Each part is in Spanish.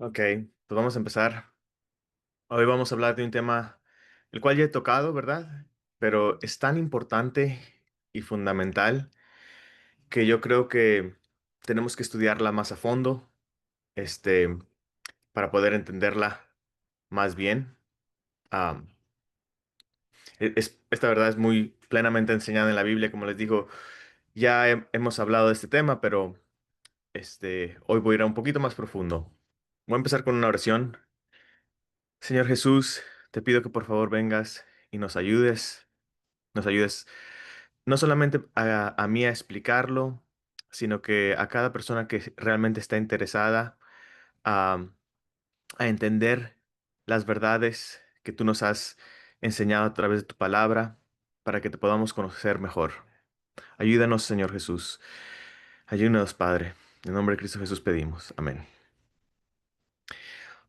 Ok, pues vamos a empezar. Hoy vamos a hablar de un tema el cual ya he tocado, ¿verdad? Pero es tan importante y fundamental que yo creo que tenemos que estudiarla más a fondo, este, para poder entenderla más bien. Am, esta verdad es muy plenamente enseñada en la Biblia, como les digo, ya hemos hablado de este tema, pero hoy voy a ir a un poquito más profundo. Voy a empezar con una oración. Señor Jesús, te pido que por favor vengas y nos ayudes no solamente a mí a explicarlo, sino que a cada persona que realmente está interesada a, a entender las verdades que tú nos has enseñado a través de tu palabra para que te podamos conocer mejor. Ayúdanos, Señor Jesús. Ayúdanos, Padre. En nombre de Cristo Jesús pedimos. Amén.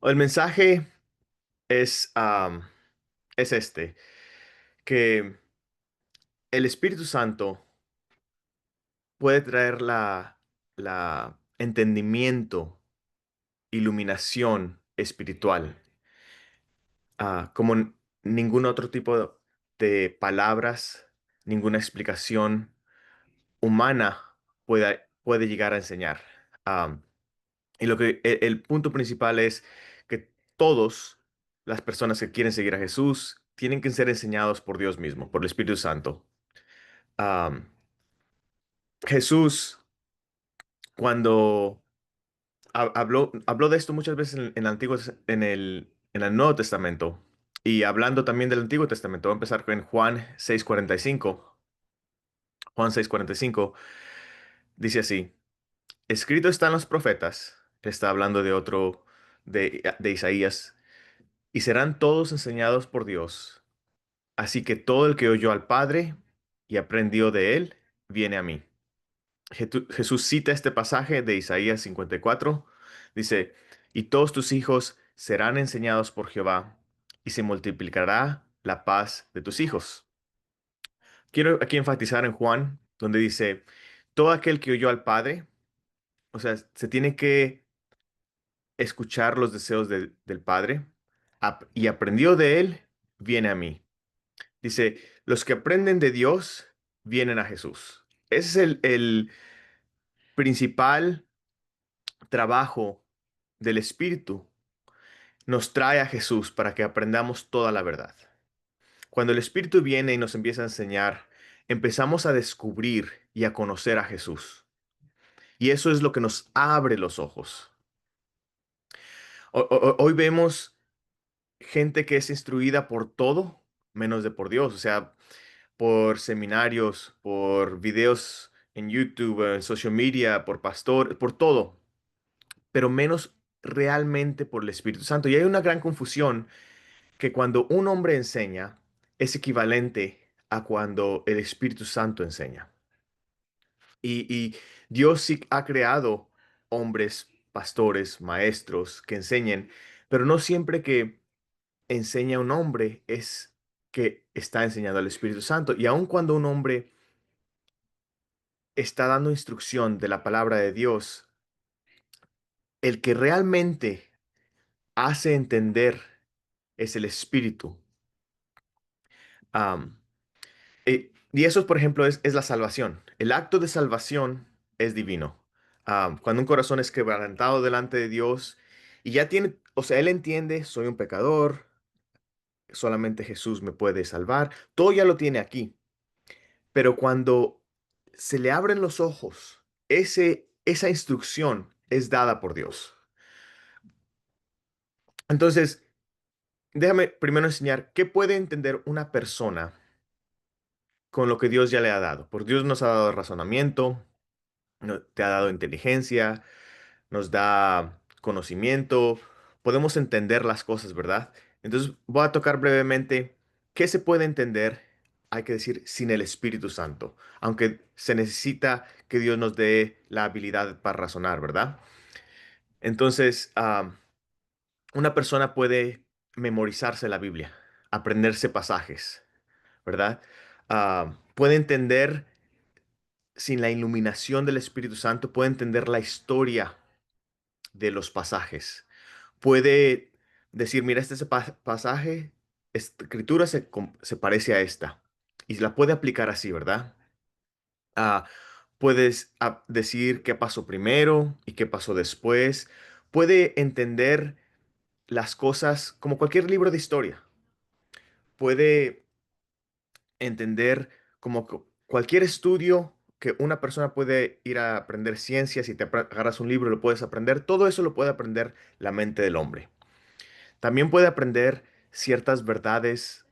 El mensaje es que el Espíritu Santo puede traer la entendimiento, iluminación espiritual, como ningún otro tipo de palabras, ninguna explicación humana puede llegar a enseñar. Am, y el punto principal es que todos las personas que quieren seguir a Jesús tienen que ser enseñados por Dios mismo, por el Espíritu Santo. Am, Jesús, cuando habló de esto muchas veces en el en el Nuevo Testamento. Y hablando también del Antiguo Testamento, voy a empezar con Juan 6:45. Juan 6:45 dice así: Escrito están los profetas, está hablando de otro, de Isaías, y serán todos enseñados por Dios. Así que todo el que oyó al Padre y aprendió de él, viene a mí. Jesús cita este pasaje de Isaías 54. Dice, y todos tus hijos serán enseñados por Jehová, y se multiplicará la paz de tus hijos. Quiero aquí enfatizar en Juan, donde dice, todo aquel que oyó al Padre, o sea, se tiene que escuchar los deseos del Padre, y aprendió de él, viene a mí. Dice, los que aprenden de Dios, vienen a Jesús. Ese es el principal trabajo del Espíritu, nos trae a Jesús para que aprendamos toda la verdad. Cuando el Espíritu viene y nos empieza a enseñar, empezamos a descubrir y a conocer a Jesús. Y eso es lo que nos abre los ojos. Hoy vemos gente que es instruida por todo, menos de por Dios. O sea, por seminarios, por videos en YouTube, en social media, por pastor, por todo, pero menos realmente por el Espíritu Santo. Y hay una gran confusión que cuando un hombre enseña es equivalente a cuando el Espíritu Santo enseña. Y Dios sí ha creado hombres, pastores, maestros que enseñen, pero no siempre que enseña un hombre es que está enseñando al Espíritu Santo. Y aun cuando un hombre está dando instrucción de la palabra de Dios, el que realmente hace entender es el Espíritu. Am, y eso, por ejemplo, es la salvación. El acto de salvación es divino. Cuando un corazón es quebrantado delante de Dios y ya tiene, o sea, él entiende, soy un pecador, solamente Jesús me puede salvar, todo ya lo tiene aquí. Pero cuando se le abren los ojos, esa instrucción es dada por Dios. Entonces, déjame primero enseñar qué puede entender una persona con lo que Dios ya le ha dado. Porque Dios nos ha dado razonamiento, te ha dado inteligencia, nos da conocimiento, podemos entender las cosas, ¿verdad? Entonces voy a tocar brevemente qué se puede entender, hay que decir, sin el Espíritu Santo, aunque se necesita que Dios nos dé la habilidad para razonar, ¿verdad? Entonces, una persona puede memorizarse la Biblia, aprenderse pasajes, ¿verdad? Puede entender, sin la iluminación del Espíritu Santo, puede entender la historia de los pasajes. puede decir, mira, pasaje, esta escritura se parece a esta, y la puede aplicar así, ¿verdad? Ah, puedes decir qué pasó primero y qué pasó después. Puede entender las cosas como cualquier libro de historia. Puede entender como cualquier estudio que una persona puede ir a aprender ciencias y te agarras un libro y lo puedes aprender. Todo eso lo puede aprender la mente del hombre. También puede aprender ciertas verdades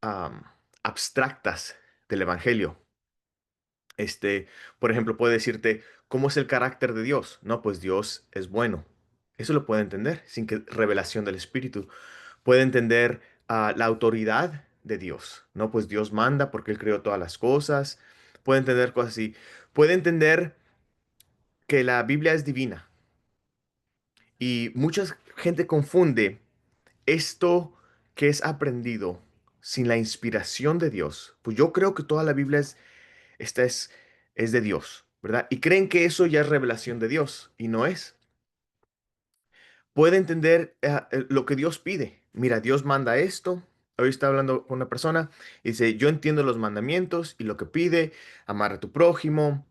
am, abstractas del Evangelio. Este, por ejemplo, puede decirte, ¿cómo es el carácter de Dios? No, pues Dios es bueno. Eso lo puede entender sin que revelación del Espíritu. Puede entender la autoridad de Dios. No, pues Dios manda porque Él creó todas las cosas. Puede entender cosas así. Puede entender que la Biblia es divina. Y mucha gente confunde esto que es aprendido sin la inspiración de Dios. Pues yo creo que toda la Biblia esta es de Dios, ¿verdad? Y creen que eso ya es revelación de Dios y no es. Puede entender lo que Dios pide. Mira, Dios manda esto. Hoy está hablando con una persona y dice, yo entiendo los mandamientos y lo que pide, amar a tu prójimo,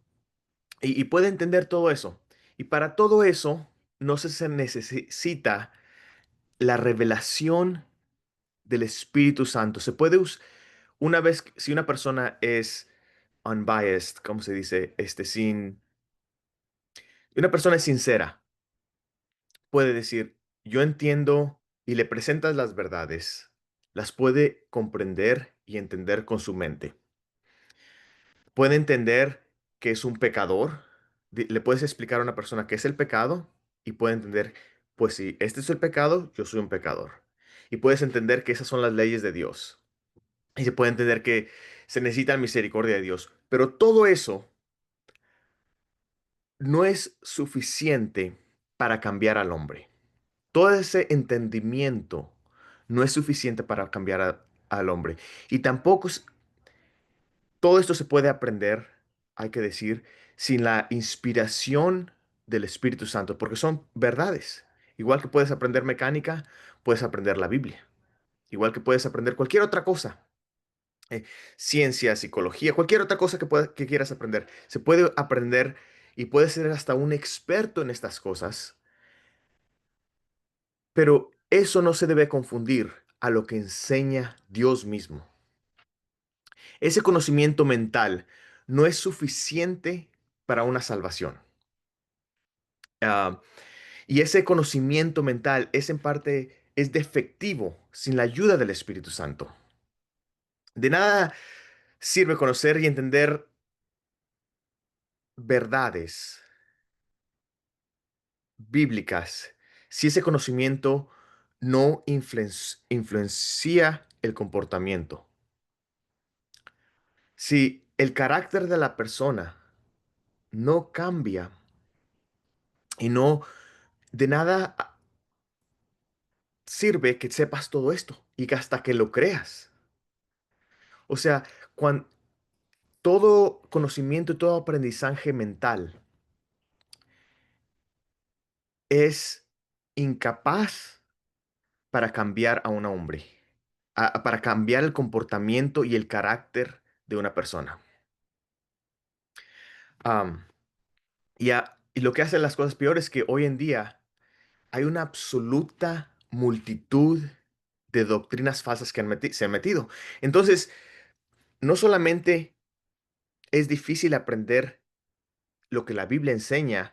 y puede entender todo eso. Y para todo eso no se necesita la revelación del Espíritu Santo. Se puede una vez, si una persona es unbiased, ¿cómo se dice? Una persona es sincera, puede decir, yo entiendo y le presentas las verdades, las puede comprender y entender con su mente. Puede entender que es un pecador, le puedes explicar a una persona qué es el pecado y puede entender, pues si este es el pecado, yo soy un pecador. Y puedes entender que esas son las leyes de Dios. Y se puede entender que se necesita misericordia de Dios. Pero todo eso no es suficiente para cambiar al hombre. Todo ese entendimiento no es suficiente para cambiar al hombre. Y tampoco todo esto se puede aprender, hay que decir, sin la inspiración del Espíritu Santo, porque son verdades. Igual que puedes aprender mecánica, puedes aprender la Biblia. Igual que puedes aprender cualquier otra cosa. eh, Ciencia, psicología, cualquier otra cosa que quieras aprender. Se puede aprender y puedes ser hasta un experto en estas cosas. Pero eso no se debe confundir a lo que enseña Dios mismo. Ese conocimiento mental no es suficiente para una salvación. Ah, y ese conocimiento mental es en parte, es defectivo sin la ayuda del Espíritu Santo. De nada sirve conocer y entender verdades bíblicas si ese conocimiento no influencia el comportamiento. Si el carácter de la persona no cambia y no de nada sirve que sepas todo esto y que hasta que lo creas. O sea, cuando todo conocimiento y todo aprendizaje mental es incapaz para cambiar a un hombre, para cambiar el comportamiento y el carácter de una persona. Am, y lo que hace las cosas peores es que hoy en día hay una absoluta multitud de doctrinas falsas que se han metido. Entonces, no solamente es difícil aprender lo que la Biblia enseña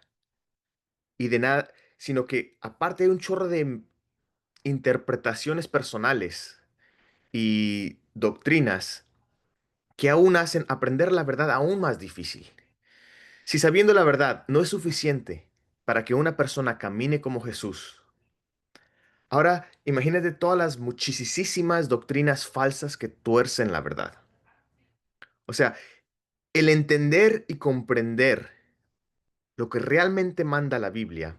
y de nada, sino que aparte hay un chorro de interpretaciones personales y doctrinas que aún hacen aprender la verdad aún más difícil. Si sabiendo la verdad no es suficiente para que una persona camine como Jesús, ahora imagínate todas las muchísimas doctrinas falsas que tuercen la verdad. O sea, el entender y comprender lo que realmente manda la Biblia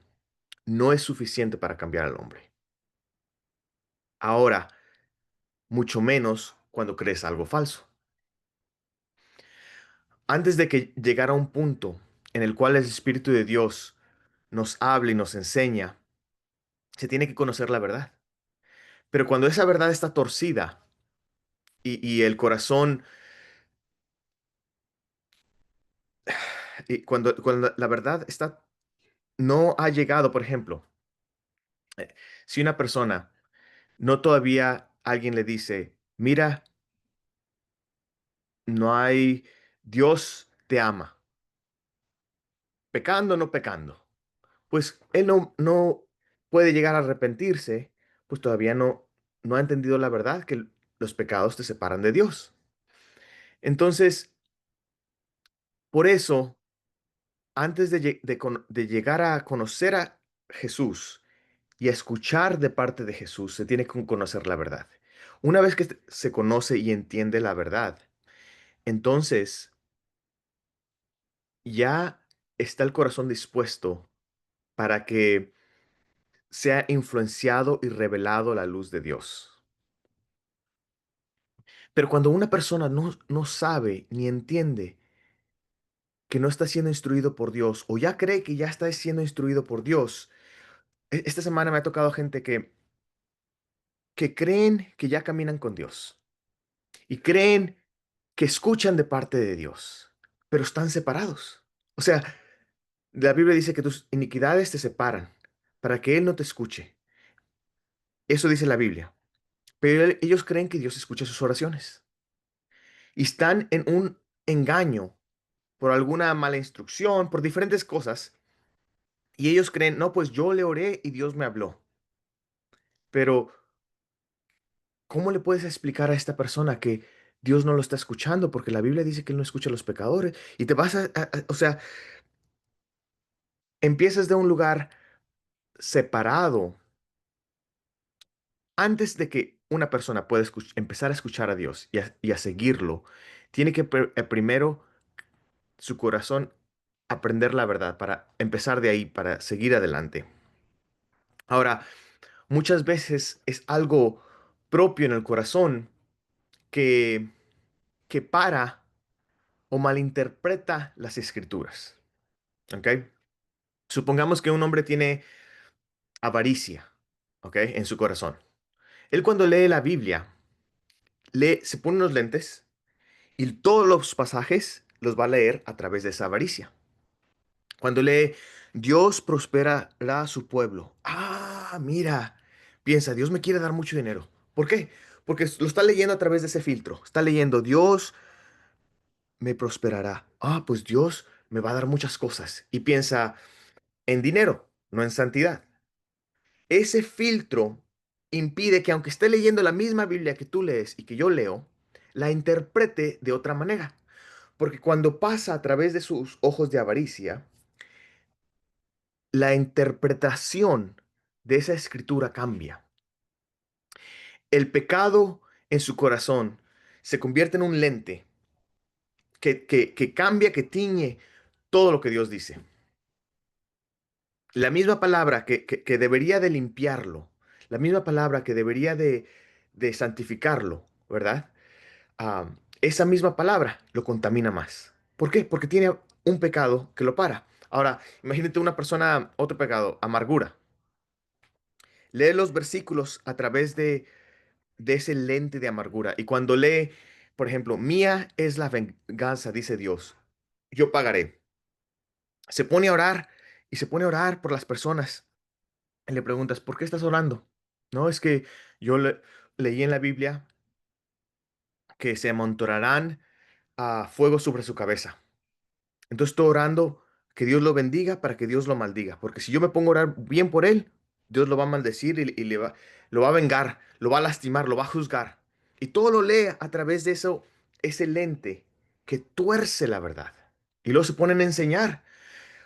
no es suficiente para cambiar al hombre. Ahora, mucho menos cuando crees algo falso. Antes de que llegara un punto en el cual el Espíritu de Dios nos hable y nos enseña Se tiene que conocer la verdad. Pero cuando esa verdad está torcida y el corazón, y cuando la verdad está, no ha llegado, por ejemplo, si una persona no todavía alguien le dice, mira, no hay, Dios te ama, pecando o no pecando, pues él no puede llegar a arrepentirse, pues todavía no ha entendido la verdad que los pecados te separan de Dios. Entonces, por eso, antes de llegar a conocer a Jesús y a escuchar de parte de Jesús, se tiene que conocer la verdad. Una vez que se conoce y entiende la verdad, entonces ya está el corazón dispuesto para que sea influenciado y revelado la luz de Dios. Pero cuando una persona no sabe ni entiende que no está siendo instruido por Dios o ya cree que ya está siendo instruido por Dios, esta semana me ha tocado gente que creen que ya caminan con Dios y creen que escuchan de parte de Dios, pero están separados. O sea, la Biblia dice que tus iniquidades te separan para que Él no te escuche. Eso dice la Biblia. Pero ellos creen que Dios escucha sus oraciones y están en un engaño por alguna mala instrucción, por diferentes cosas. Y ellos creen, no, pues yo le oré y Dios me habló. Pero, ¿cómo le puedes explicar a esta persona que Dios no lo está escuchando? Porque la Biblia dice que Él no escucha a los pecadores. Y te vas o sea, empiezas de un lugar separado. Antes de que una persona pueda empezar a escuchar a Dios y a seguirlo, tiene que primero su corazón aprender la verdad para empezar de ahí, para seguir adelante. Ahora, muchas veces es algo propio en el corazón que, que para o malinterpreta las escrituras. ¿Ok? Supongamos que un hombre tiene avaricia, ¿ok? En su corazón. Él cuando lee la Biblia, se pone unos lentes y todos los pasajes los va a leer a través de esa avaricia. Cuando lee, Dios prosperará a su pueblo. Ah, mira, piensa, Dios me quiere dar mucho dinero. ¿Por qué? Porque lo está leyendo a través de ese filtro. Está leyendo, Dios me prosperará. Ah, pues Dios me va a dar muchas cosas. Y piensa en dinero, no en santidad. Ese filtro impide que aunque esté leyendo la misma Biblia que tú lees y que yo leo, la interprete de otra manera. Porque cuando pasa a través de sus ojos de avaricia, la interpretación de esa escritura cambia. El pecado en su corazón se convierte en un lente que cambia, que tiñe todo lo que Dios dice. La misma palabra que debería de limpiarlo, la misma palabra que debería de santificarlo, ¿verdad? Esa misma palabra lo contamina más. ¿Por qué? Porque tiene un pecado que lo para. Ahora, imagínate una persona, otro pecado, amargura. Lee los versículos a través de ese lente de amargura. Y cuando lee, por ejemplo, mía es la venganza, dice Dios, yo pagaré. Se pone a orar y se pone a orar por las personas. Y le preguntas, ¿por qué estás orando? No, es que yo leí en la Biblia que se amontonarán a fuego sobre su cabeza. Entonces estoy orando que Dios lo bendiga para que Dios lo maldiga. Porque si yo me pongo a orar bien por él, Dios lo va a maldecir y lo va a vengar, lo va a lastimar, lo va a juzgar. Y todo lo lee a través de eso, ese lente que tuerce la verdad. Y luego se ponen a enseñar.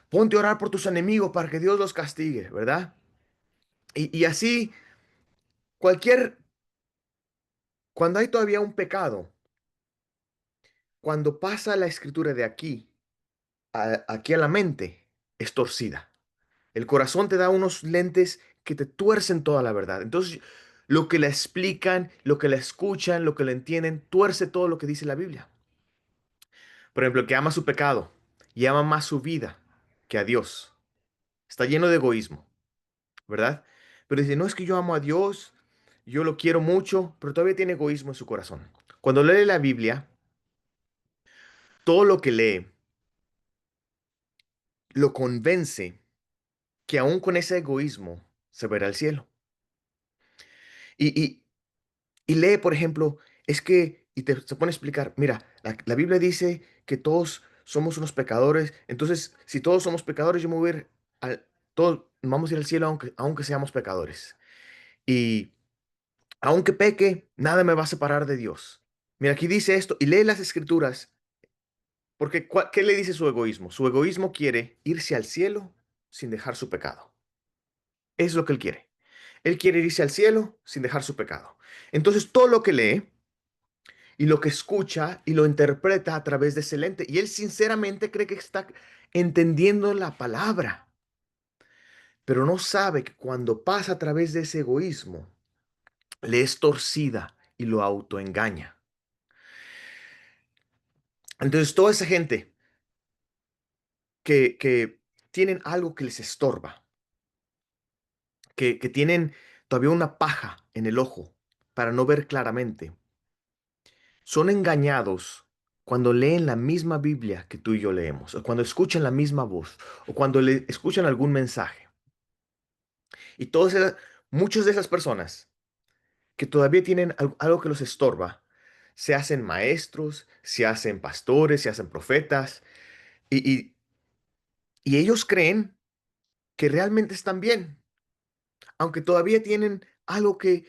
Ponte a orar por tus enemigos para que Dios los castigue, ¿verdad? Y así, cualquier, cuando hay todavía un pecado, cuando pasa la escritura de aquí, aquí a la mente, es torcida. El corazón te da unos lentes que te tuercen toda la verdad. Entonces, lo que le explican, lo que le escuchan, lo que le entienden, tuerce todo lo que dice la Biblia. Por ejemplo, el que ama su pecado y ama más su vida que a Dios. Está lleno de egoísmo, ¿verdad? pero dice, no es que yo amo a Dios, yo lo quiero mucho, pero todavía tiene egoísmo en su corazón. Cuando lee la Biblia, todo lo que lee lo convence que aún con ese egoísmo se verá el cielo. Y, y, y lee, por ejemplo, es que, y se pone a explicar, mira, la Biblia dice que todos somos unos pecadores, entonces si todos somos pecadores, yo me voy a ir todos vamos a ir al cielo aunque seamos pecadores. Y aunque peque, nada me va a separar de Dios. Mira, aquí dice esto, y lee las escrituras, porque ¿qué le dice su egoísmo? Su egoísmo quiere irse al cielo sin dejar su pecado. Es lo que él quiere. Él quiere irse al cielo sin dejar su pecado. Entonces, todo lo que lee y lo que escucha y lo interpreta a través de ese lente, y él sinceramente cree que está entendiendo la palabra, pero no sabe que cuando pasa a través de ese egoísmo, le es torcida y lo autoengaña. Entonces, toda esa gente que tienen algo que les estorba, que tienen todavía una paja en el ojo para no ver claramente, son engañados cuando leen la misma Biblia que tú y yo leemos, o cuando escuchan la misma voz, o cuando le escuchan algún mensaje. Y muchas de esas personas que todavía tienen algo que los estorba, se hacen maestros, se hacen pastores, se hacen profetas, y, y, y ellos creen que realmente están bien, aunque todavía tienen algo que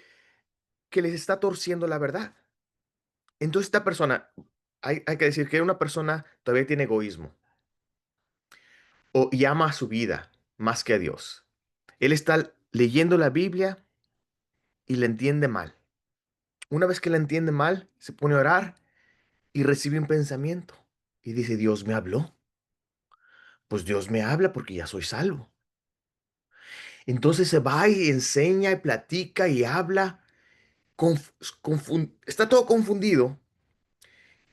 les está torciendo la verdad. Entonces esta persona, hay que decir que una persona todavía tiene egoísmo y ama a su vida más que a Dios. Él está leyendo la Biblia y la entiende mal. Una vez que la entiende mal, se pone a orar y recibe un pensamiento y dice, Dios me habló. Pues Dios me habla porque ya soy salvo. Entonces se va y enseña y platica y habla. Está todo confundido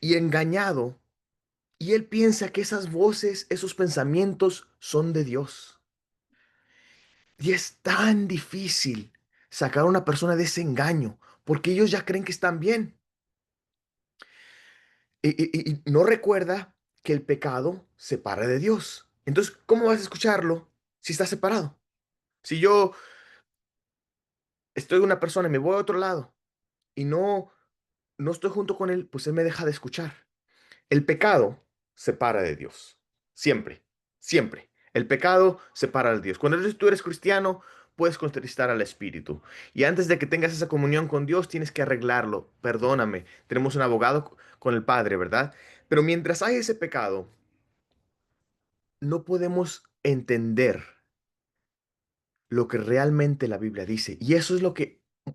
y engañado. Y él piensa que esas voces, esos pensamientos son de Dios. Y es tan difícil sacar a una persona de ese engaño, porque ellos ya creen que están bien. Y no recuerda que el pecado separa de Dios. Entonces, ¿cómo vas a escucharlo si está separado? Si yo estoy con una persona y me voy a otro lado y no estoy junto con él, pues él me deja de escuchar. El pecado separa de Dios. Siempre, siempre. El pecado separa de Dios. Cuando tú eres cristiano, puedes contristar al Espíritu. Y antes de que tengas esa comunión con Dios, tienes que arreglarlo. Perdóname. Tenemos un abogado con el Padre, ¿verdad? Pero mientras hay ese pecado, no podemos entender lo que realmente la Biblia dice. Y eso es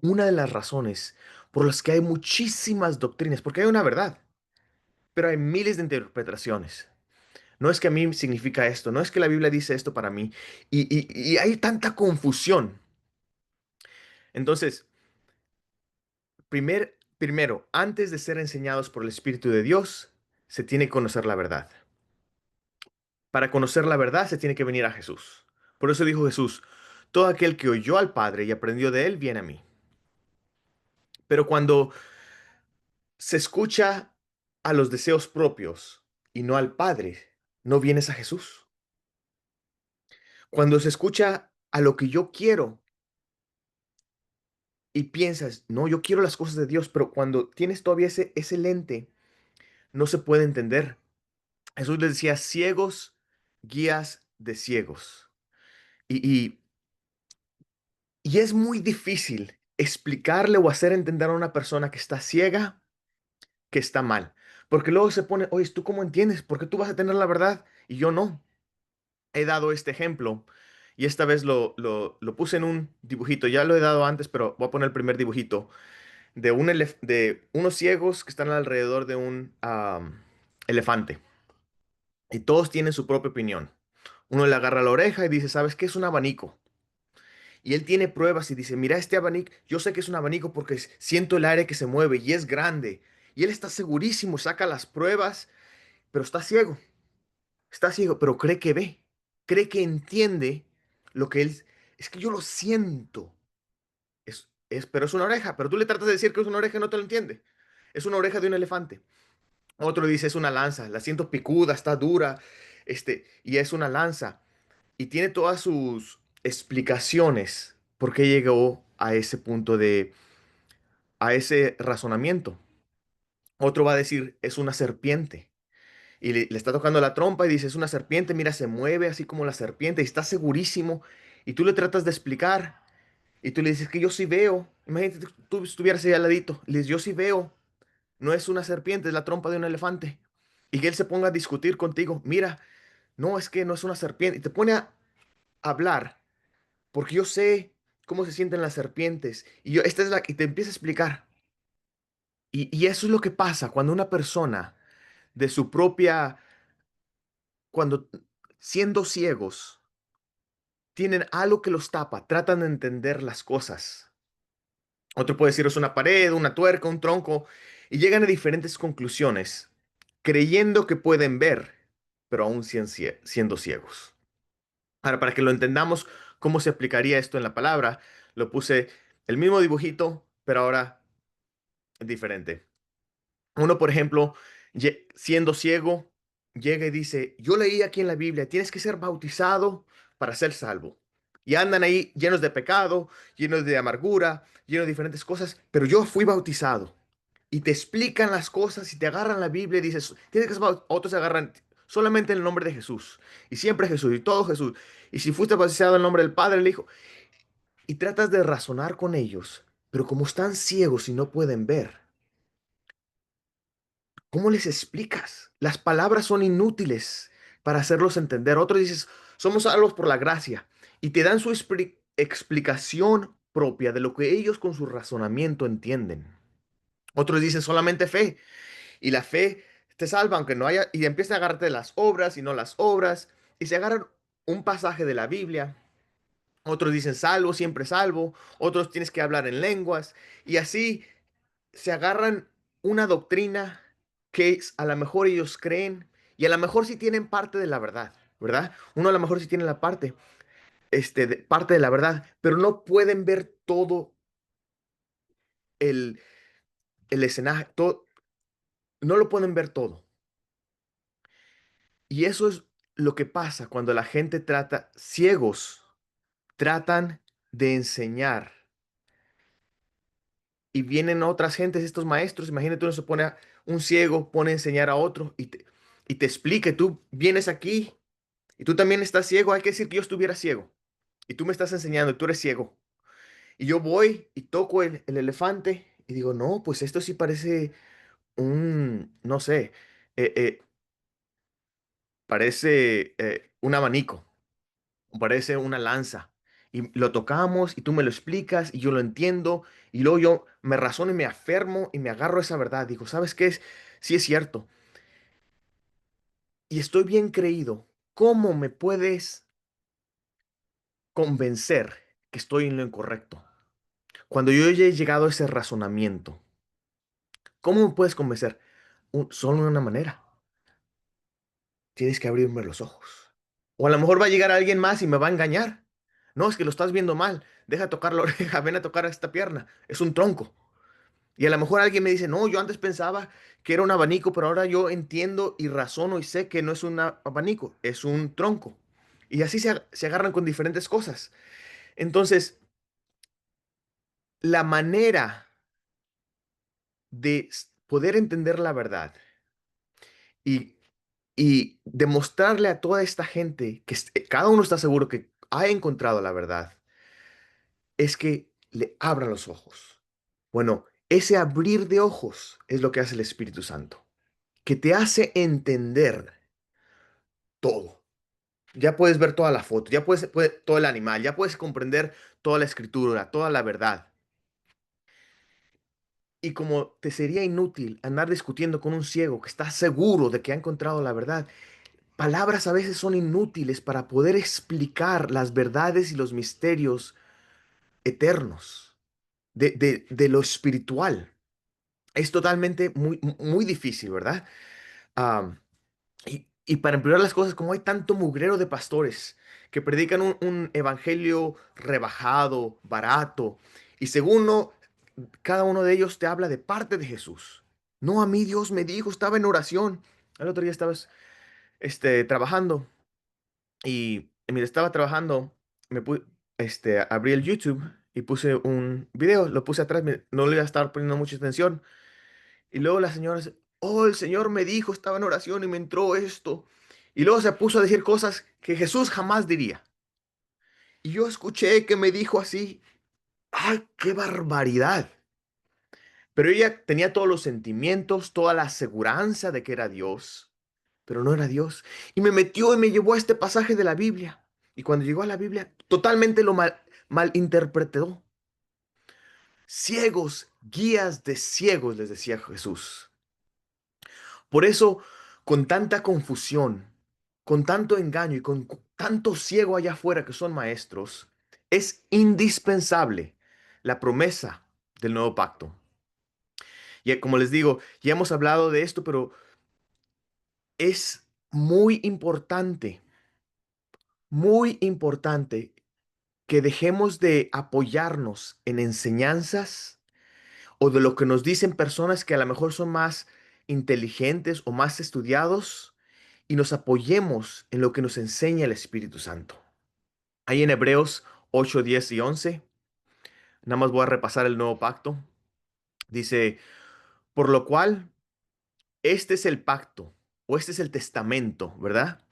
una de las razones por las que hay muchísimas doctrinas, porque hay una verdad, pero hay miles de interpretaciones. No es que a mí significa esto, no es que la Biblia dice esto para mí. Y hay tanta confusión. Entonces, primero, antes de ser enseñados por el Espíritu de Dios, se tiene que conocer la verdad. Para conocer la verdad, se tiene que venir a Jesús. Por eso dijo Jesús, todo aquel que oyó al Padre y aprendió de él, viene a mí. Pero cuando se escucha a los deseos propios y no al Padre, no vienes a Jesús. Cuando se escucha a lo que yo quiero y piensas, no, yo quiero las cosas de Dios, pero cuando tienes todavía ese lente, no se puede entender. Jesús les decía, ciegos, guías de ciegos. Y, y, y es muy difícil explicarle o hacer entender a una persona que está ciega que está mal. Porque luego se pone, oye, ¿tú cómo entiendes? ¿Por qué tú vas a tener la verdad y yo no? He dado este ejemplo y esta vez lo puse en un dibujito. Ya lo he dado antes, pero voy a poner el primer dibujito de unos ciegos que están alrededor de un elefante. Y todos tienen su propia opinión. Uno le agarra la oreja y dice, ¿sabes qué es un abanico? Y él tiene pruebas y dice, mira este abanico, yo sé que es un abanico porque siento el aire que se mueve y es grande. Y él está segurísimo, saca las pruebas, pero está ciego, pero cree que entiende lo que él... Es que yo lo siento. pero es una oreja, pero tú le tratas de decir que es una oreja y no te lo entiende. Es una oreja de un elefante. Otro dice es una lanza, la siento picuda, está dura, y es una lanza. Y tiene todas sus explicaciones por qué llegó a ese punto a ese razonamiento. Otro va a decir es una serpiente. Y le está tocando la trompa y dice, es una serpiente, mira, se mueve así como la serpiente y está segurísimo. Y tú le tratas de explicar y tú le dices que yo sí veo. Imagínate que tú estuvieras ahí al ladito. Y le dices, yo sí veo. No es una serpiente, es la trompa de un elefante. Y que él se ponga a discutir contigo. Mira, no, es que no es una serpiente. Y te pone a hablar porque yo sé cómo se sienten las serpientes. Y yo, esta es la, y te empieza a explicar. Y eso es lo que pasa cuando una persona de su propia, cuando siendo ciegos, tienen algo que los tapa, tratan de entender las cosas. Otro puede decir es una pared, una tuerca, un tronco, y llegan a diferentes conclusiones, creyendo que pueden ver, pero aún siendo ciegos. Ahora, para que lo entendamos, cómo se aplicaría esto en la palabra, lo puse el mismo dibujito, pero ahora diferente. Uno, por ejemplo, siendo ciego, llega y dice, yo leí aquí en la Biblia, tienes que ser bautizado para ser salvo. Y andan ahí llenos de pecado, llenos de amargura, llenos de diferentes cosas, pero yo fui bautizado. Y te explican las cosas y te agarran la Biblia y dices, tienes que ser bautizado. Otros se agarran solamente el nombre de Jesús. Y siempre Jesús y todo Jesús. Y si fuiste bautizado en el nombre del Padre, el Hijo. Y tratas de razonar con ellos, pero como están ciegos y no pueden ver, ¿cómo les explicas? Las palabras son inútiles para hacerlos entender. Otros dices, somos salvos por la gracia y te dan su explicación propia de lo que ellos con su razonamiento entienden. Otros dicen solamente fe y la fe te salva aunque no haya y empieza a agarrarte de las obras y no las obras y se agarran un pasaje de la Biblia. Otros dicen salvo, siempre salvo. Otros tienes que hablar en lenguas y así se agarran una doctrina que a lo mejor ellos creen y a lo mejor sí tienen parte de la verdad, ¿verdad? Uno a lo mejor sí tiene la parte, parte de la verdad, pero no pueden ver todo el, el escenario, no lo pueden ver todo. Y eso es lo que pasa cuando la gente ciegos, tratan de enseñar y vienen otras gentes, estos maestros, imagínate uno se pone un ciego, pone a enseñar a otro y te explica, y tú vienes aquí y tú también estás ciego, hay que decir que yo estuviera ciego y tú me estás enseñando y tú eres ciego. Y yo voy y toco el elefante y digo, no, pues esto sí parece no sé, eh, parece un abanico, o parece una lanza. Y lo tocamos y tú me lo explicas y yo lo entiendo y luego yo me razono y me afermo y me agarro a esa verdad. Digo, ¿sabes qué es? Sí es cierto. Y estoy bien creído. ¿Cómo me puedes convencer que estoy en lo incorrecto? Cuando yo ya he llegado a ese razonamiento, ¿cómo me puedes convencer? Solo de una manera. Tienes que abrirme los ojos. O a lo mejor va a llegar alguien más y me va a engañar. No, es que lo estás viendo mal. Deja tocar la oreja, ven a tocar esta pierna. Es un tronco. Y a lo mejor alguien me dice, no, yo antes pensaba que era un abanico, pero ahora yo entiendo y razono y sé que no es un abanico, es un tronco. Y así se agarran con diferentes cosas. Entonces, la manera de poder entender la verdad y, y demostrarle a toda esta gente que cada uno está seguro que ha encontrado la verdad, es que le abran los ojos. Bueno, ese abrir de ojos es lo que hace el Espíritu Santo, que te hace entender todo. Ya puedes ver toda la foto, ya todo el animal, ya puedes comprender toda la escritura, toda la verdad. Y como te sería inútil andar discutiendo con un ciego que está seguro de que ha encontrado la verdad, palabras a veces son inútiles para poder explicar las verdades y los misterios eternos de lo espiritual. Es totalmente muy difícil, ¿verdad? Am, y para empeorar las cosas, como hay tanto mugrero de pastores que predican un evangelio rebajado, barato, Y según no, cada uno de ellos te habla de parte de Jesús. No, a mí Dios me dijo, estaba en oración. El otro día estaba trabajando y mientras estaba trabajando, abrí el YouTube y puse un video, lo puse atrás, no le iba a estar poniendo mucha atención. Y luego la señora dice, oh, el Señor me dijo, estaba en oración y me entró esto. Y luego se puso a decir cosas que Jesús jamás diría. Y yo escuché que me dijo así, ¡ay, qué barbaridad! Pero ella tenía todos los sentimientos, toda la aseguranza de que era Dios, pero no era Dios. Y me metió y me llevó a este pasaje de la Biblia. Y cuando llegó a la Biblia, totalmente lo malinterpretó. Ciegos, guías de ciegos, les decía Jesús. Por eso, con tanta confusión, con tanto engaño y con tanto ciego allá afuera que son maestros, es indispensable la promesa del nuevo pacto. Y como les digo, ya hemos hablado de esto, pero es muy importante que dejemos de apoyarnos en enseñanzas o de lo que nos dicen personas que a lo mejor son más inteligentes o más estudiados y nos apoyemos en lo que nos enseña el Espíritu Santo. Ahí en Hebreos 8, 10 y 11, nada más voy a repasar el nuevo pacto. Dice, por lo cual, este es el pacto, o este es el testamento, ¿verdad?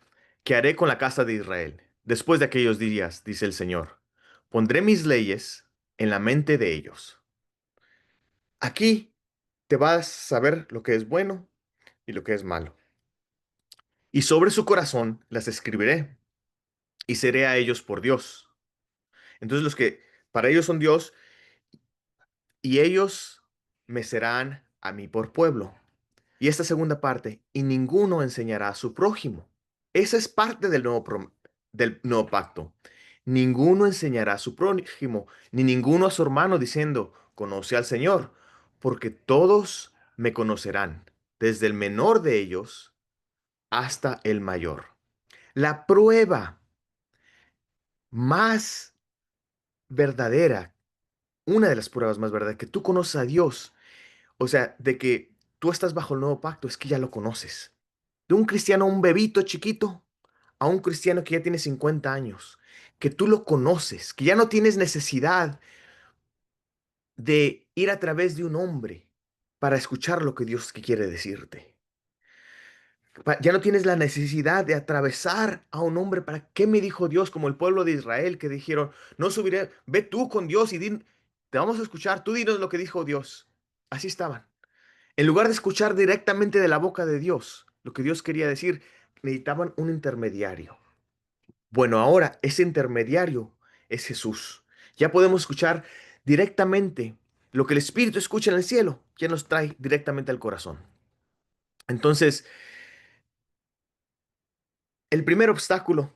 Que haré con la casa de Israel. Después de aquellos días, dice el Señor, pondré mis leyes en la mente de ellos. Aquí te vas a saber lo que es bueno y lo que es malo. Y sobre su corazón las escribiré y seré a ellos por Dios. Entonces los que para ellos son Dios y ellos me serán a mí por pueblo. Y esta segunda parte, y ninguno enseñará a su prójimo. Esa es parte del nuevo pacto. Ninguno enseñará a su prójimo, ni ninguno a su hermano diciendo, conoce al Señor, porque todos me conocerán, desde el menor de ellos hasta el mayor. La prueba más verdadera, una de las pruebas más verdaderas, que tú conoces a Dios, o sea, de que tú estás bajo el nuevo pacto, es que ya lo conoces. De un cristiano, un bebito chiquito, a un cristiano que ya tiene 50 años, que tú lo conoces, que ya no tienes necesidad de ir a través de un hombre para escuchar lo que Dios quiere decirte. Ya no tienes la necesidad de atravesar a un hombre para qué me dijo Dios, como el pueblo de Israel que dijeron, no subiré, ve tú con Dios y te vamos a escuchar, tú dinos lo que dijo Dios. Así estaban. En lugar de escuchar directamente de la boca de Dios lo que Dios quería decir, necesitaban un intermediario. Bueno, ahora ese intermediario es Jesús. Ya podemos escuchar directamente lo que el Espíritu escucha en el cielo, ya nos trae directamente al corazón. Entonces, el primer obstáculo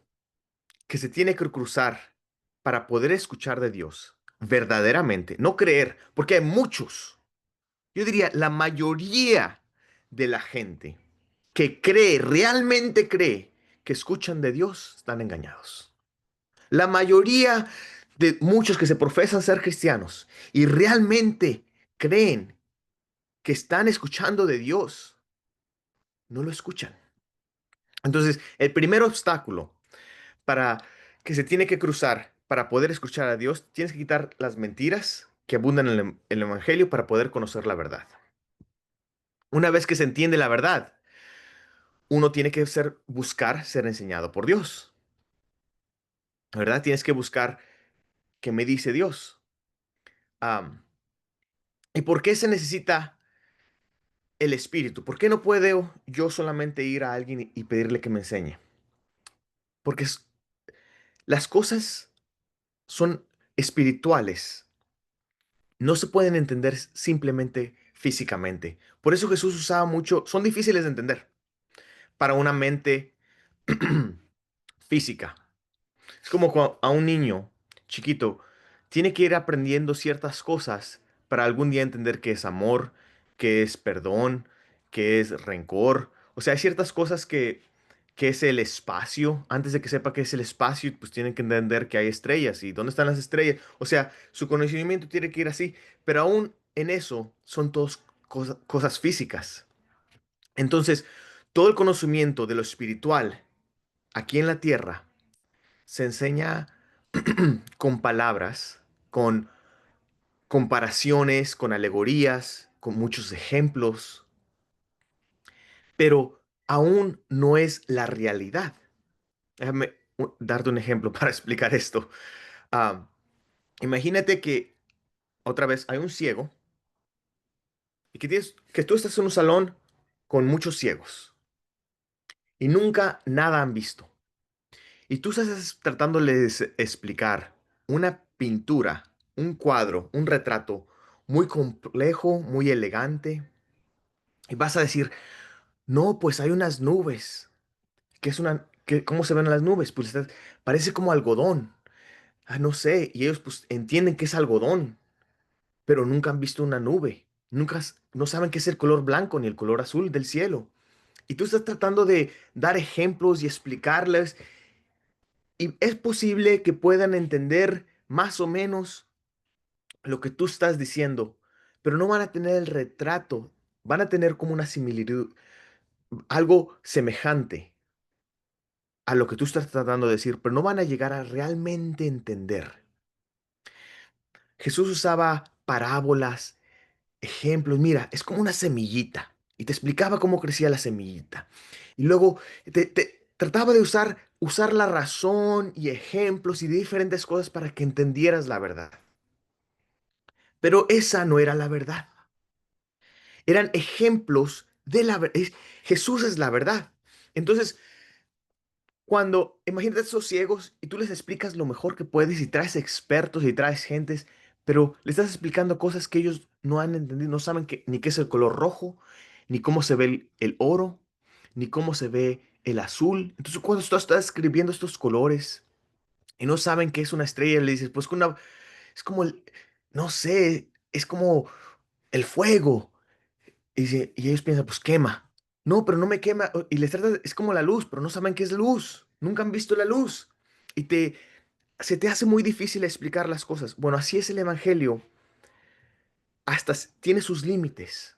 que se tiene que cruzar para poder escuchar de Dios verdaderamente, no creer, porque hay muchos, yo diría la mayoría de la gente que cree, realmente cree que escuchan de Dios, están engañados. La mayoría de muchos que se profesan ser cristianos y realmente creen que están escuchando de Dios, no lo escuchan. Entonces, el primer obstáculo para que se tiene que cruzar para poder escuchar a Dios, tienes que quitar las mentiras que abundan en el Evangelio para poder conocer la verdad. Una vez que se entiende la verdad, uno tiene que buscar ser enseñado por Dios, ¿verdad? Tienes que buscar qué me dice Dios. Am, ¿Y por qué se necesita el Espíritu? ¿Por qué no puedo yo solamente ir a alguien y pedirle que me enseñe? Porque las cosas son espirituales, no se pueden entender simplemente físicamente. Por eso Jesús usaba mucho, son difíciles de entender para una mente física. Es como a un niño chiquito tiene que ir aprendiendo ciertas cosas para algún día entender qué es amor, qué es perdón, qué es rencor. O sea, hay ciertas cosas qué es el espacio. Antes de que sepa qué es el espacio, pues tienen que entender que hay estrellas y dónde están las estrellas. O sea, su conocimiento tiene que ir así, pero aún en eso son todas cosas físicas. Entonces, todo el conocimiento de lo espiritual aquí en la tierra se enseña con palabras, con comparaciones, con alegorías, con muchos ejemplos, pero aún no es la realidad. Déjame darte un ejemplo para explicar esto. Ah, imagínate que otra vez hay un ciego y que tú estás en un salón con muchos ciegos y nunca nada han visto. Y tú estás tratándoles explicar una pintura, un cuadro, un retrato muy complejo, muy elegante. Y vas a decir, no, pues hay unas nubes. ¿Cómo se ven las nubes? Pues parece como algodón. Ah, no sé. Y ellos pues entienden que es algodón, pero nunca han visto una nube. No saben qué es el color blanco ni el color azul del cielo. Y tú estás tratando de dar ejemplos y explicarles. Y es posible que puedan entender más o menos lo que tú estás diciendo, pero no van a tener el retrato. Van a tener como una similitud, algo semejante a lo que tú estás tratando de decir, pero no van a llegar a realmente entender. Jesús usaba parábolas, ejemplos. Mira, es como una semillita. Y te explicaba cómo crecía la semillita. Y luego te trataba de usar la razón y ejemplos y diferentes cosas para que entendieras la verdad. Pero esa no era la verdad. Eran ejemplos de la verdad. Jesús es la verdad. Entonces, cuando imagínate a esos ciegos y tú les explicas lo mejor que puedes y traes expertos y traes gentes, pero le estás explicando cosas que ellos no han entendido, no saben ni qué es el color rojo, ni cómo se ve el oro, ni cómo se ve el azul. Entonces, cuando tú estás escribiendo estos colores y no saben qué es una estrella, le dices, pues es como no sé, es como el fuego. Y ellos piensan, pues quema. No, pero no me quema. Y les trata, es como la luz, pero no saben qué es luz. Nunca han visto la luz. Y se te hace muy difícil explicar las cosas. Bueno, así es el evangelio. Tiene sus límites.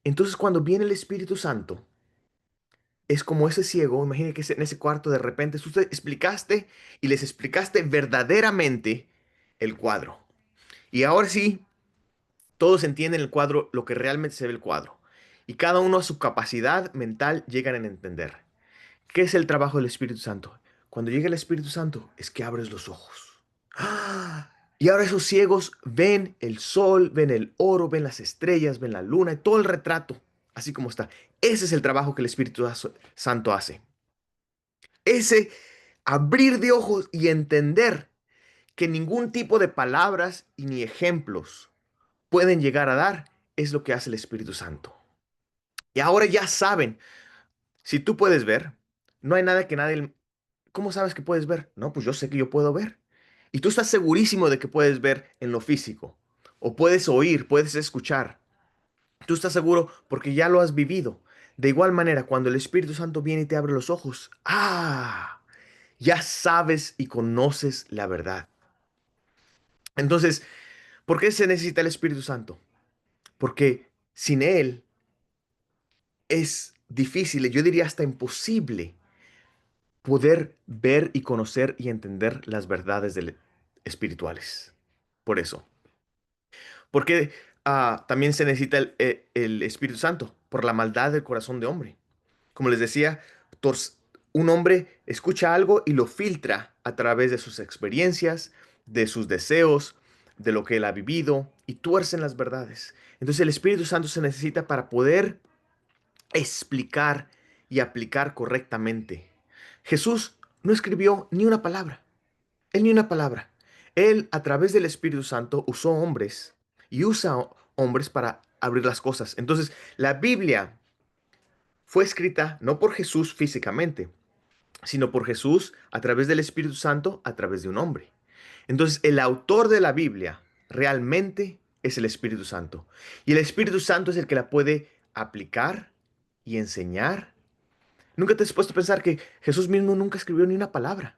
Entonces, cuando viene el Espíritu Santo, es como ese ciego. Imagínate que en ese cuarto de repente tú te explicaste y les explicaste verdaderamente el cuadro. Y ahora sí, todos entienden el cuadro, lo que realmente se ve el cuadro. Y cada uno a su capacidad mental llegan a entender. ¿Qué es el trabajo del Espíritu Santo? Cuando llega el Espíritu Santo es que abres los ojos. ¡Ah! Y ahora esos ciegos ven el sol, ven el oro, ven las estrellas, ven la luna y todo el retrato, así como está. Ese es el trabajo que el Santo hace. Ese abrir de ojos y entender que ningún tipo de palabras y ni ejemplos pueden llegar a dar es lo que hace el Espíritu Santo. Y ahora ya saben, si tú puedes ver, no hay nada que nadie... ¿Cómo sabes que puedes ver? No, pues yo sé que yo puedo ver. Y tú estás segurísimo de que puedes ver en lo físico. O puedes oír, puedes escuchar. Tú estás seguro porque ya lo has vivido. De igual manera, cuando el Espíritu Santo viene y te abre los ojos, ya sabes y conoces la verdad. Entonces, ¿por qué se necesita el Espíritu Santo? Porque sin Él es difícil, yo diría hasta imposible, poder ver y conocer y entender las verdades espirituales. Por eso. Porque también se necesita el Espíritu Santo, por la maldad del corazón de hombre. Como les decía, un hombre escucha algo y lo filtra a través de sus experiencias, de sus deseos, de lo que él ha vivido y tuercen las verdades. Entonces el Espíritu Santo se necesita para poder explicar y aplicar correctamente. Jesús no escribió ni una palabra, él ni una palabra. Él a través del Espíritu Santo usó hombres y usa hombres para abrir las cosas. Entonces, la Biblia fue escrita no por Jesús físicamente, sino por Jesús a través del Espíritu Santo, a través de un hombre. Entonces, el autor de la Biblia realmente es el Espíritu Santo. Y el Espíritu Santo es el que la puede aplicar y enseñar. ¿Nunca te has puesto a pensar que Jesús mismo nunca escribió ni una palabra?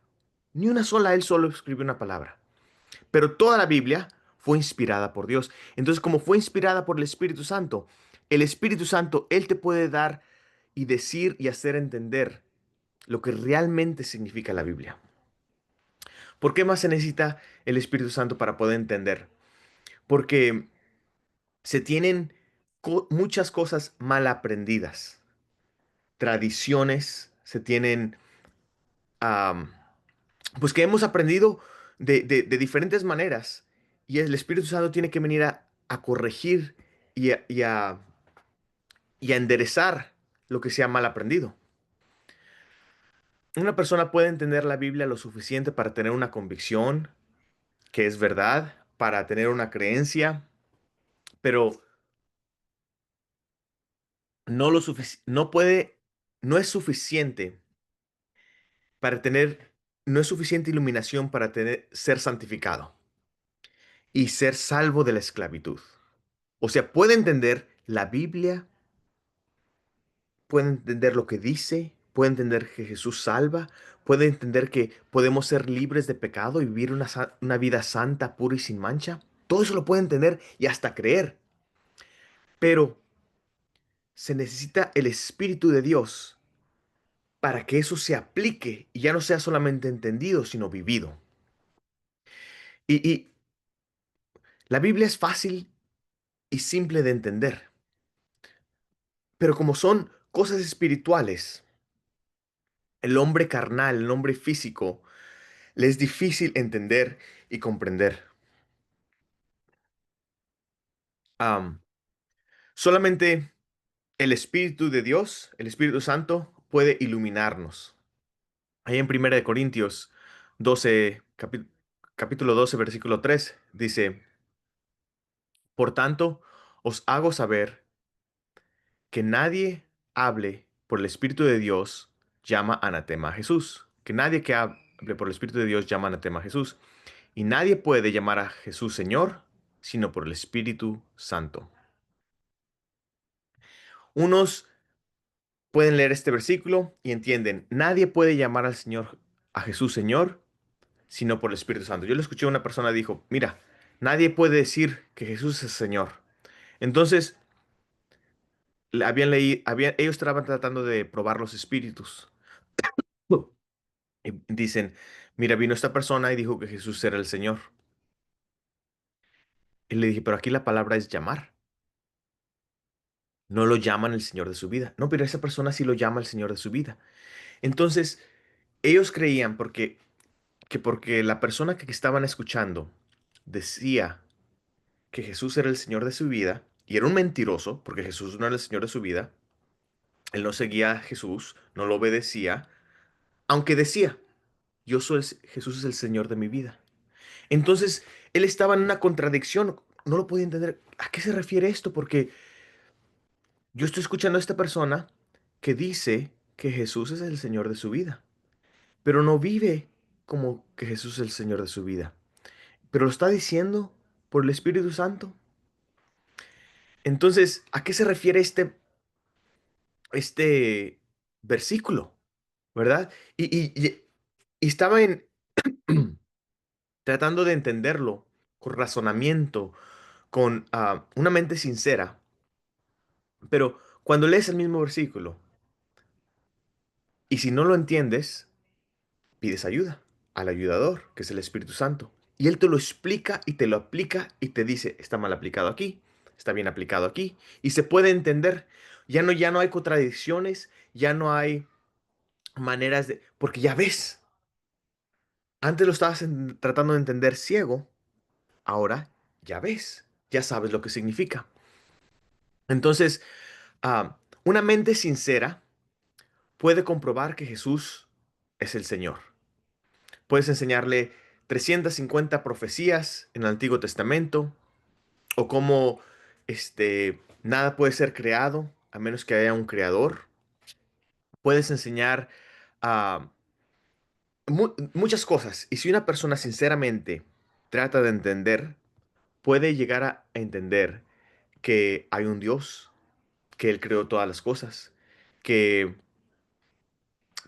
Ni una sola, él solo escribió una palabra. Pero toda la Biblia fue inspirada por Dios. Entonces, como fue inspirada por el Espíritu Santo, Él te puede dar y decir y hacer entender lo que realmente significa la Biblia. ¿Por qué más se necesita el Espíritu Santo para poder entender? Porque se tienen muchas cosas mal aprendidas, tradiciones, se tienen, am, pues que hemos aprendido de diferentes maneras y el Espíritu Santo tiene que venir a corregir y y a enderezar lo que se ha mal aprendido. Una persona puede entender la Biblia lo suficiente para tener una convicción que es verdad, para tener una creencia, pero no puede, no es suficiente para tener, no es suficiente iluminación para ser santificado y ser salvo de la esclavitud. O sea, puede entender la Biblia, puede entender lo que dice, puede entender que Jesús salva, puede entender que podemos ser libres de pecado y vivir una vida santa, pura y sin mancha. Todo eso lo puede entender y hasta creer. Pero se necesita el Espíritu de Dios para que eso se aplique y ya no sea solamente entendido, sino vivido. Y la Biblia es fácil y simple de entender, pero como son cosas espirituales, el hombre carnal, el hombre físico, le es difícil entender y comprender. Am, Solamente el Espíritu de Dios, el Espíritu Santo, puede iluminarnos. Ahí en 1 Corintios 12, capítulo 12, versículo 3, dice, por tanto, os hago saber que nadie hable por el Espíritu de Dios llama anatema a Jesús. Que nadie que hable por el Espíritu de Dios llama anatema a Jesús. Y nadie puede llamar a Jesús Señor sino por el Espíritu Santo. Unos pueden leer este versículo y entienden, nadie puede llamar al Señor, a Jesús Señor, sino por el Espíritu Santo. Yo le escuché a una persona dijo, mira, nadie puede decir que Jesús es Señor. Entonces, ellos estaban tratando de probar los espíritus. Y dicen, mira, vino esta persona y dijo que Jesús era el Señor. Y le dije, pero aquí la palabra es llamar. No lo llaman el Señor de su vida. No, pero esa persona sí lo llama el Señor de su vida. Entonces, ellos creían porque la persona que estaban escuchando decía que Jesús era el Señor de su vida, y era un mentiroso, porque Jesús no era el Señor de su vida, él no seguía a Jesús, no lo obedecía, aunque decía, Jesús es el Señor de mi vida. Entonces, él estaba en una contradicción, no lo podía entender. ¿A qué se refiere esto? Porque yo estoy escuchando a esta persona que dice que Jesús es el Señor de su vida, pero no vive como que Jesús es el Señor de su vida, pero lo está diciendo por el Espíritu Santo. Entonces, ¿a qué se refiere este versículo? ¿Verdad? Y estaba tratando de entenderlo con razonamiento, con una mente sincera. Pero cuando lees el mismo versículo y si no lo entiendes, pides ayuda al ayudador, que es el Espíritu Santo. Y Él te lo explica y te lo aplica y te dice, está mal aplicado aquí, está bien aplicado aquí. Y se puede entender. Ya no hay contradicciones, ya no hay maneras de... Porque ya ves, antes lo estabas tratando de entender ciego, ahora ya ves, ya sabes lo que significa. Entonces, una mente sincera puede comprobar que Jesús es el Señor. Puedes enseñarle 350 profecías en el Antiguo Testamento o cómo nada puede ser creado a menos que haya un creador. Puedes enseñar ah, muchas cosas. Y si una persona sinceramente trata de entender, puede llegar a entender que hay un Dios, que Él creó todas las cosas, que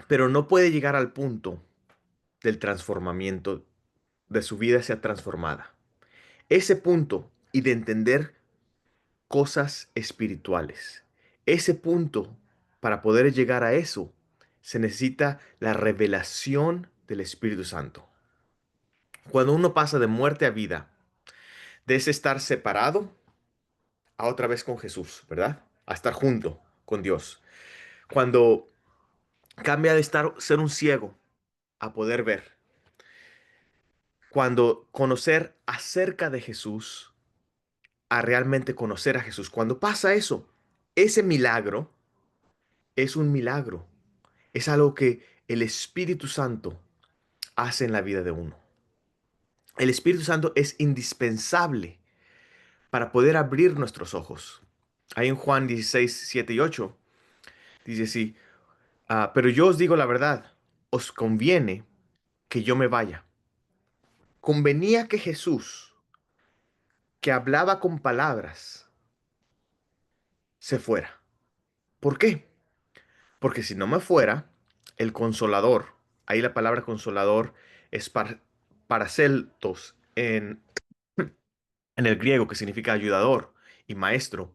pero no puede llegar al punto del transformamiento, de su vida sea transformada. Ese punto y de entender cosas espirituales. Ese punto, para poder llegar a eso, se necesita la revelación del Espíritu Santo. Cuando uno pasa de muerte a vida, de ese estar separado a otra vez con Jesús, ¿verdad? A estar junto con Dios. Cuando cambia de estar, ser un ciego a poder ver. Cuando conocer acerca de Jesús a realmente conocer a Jesús. Cuando pasa eso, ese milagro es un milagro. Es algo que el Espíritu Santo hace en la vida de uno. El Espíritu Santo es indispensable para poder abrir nuestros ojos. Ahí en Juan 16, 7 y 8 dice así, pero yo os digo la verdad, os conviene que yo me vaya. Convenía que Jesús, que hablaba con palabras, se fuera. ¿Por qué? Porque si no me fuera, el consolador, ahí la palabra consolador es paraceltos en el griego, que significa ayudador y maestro.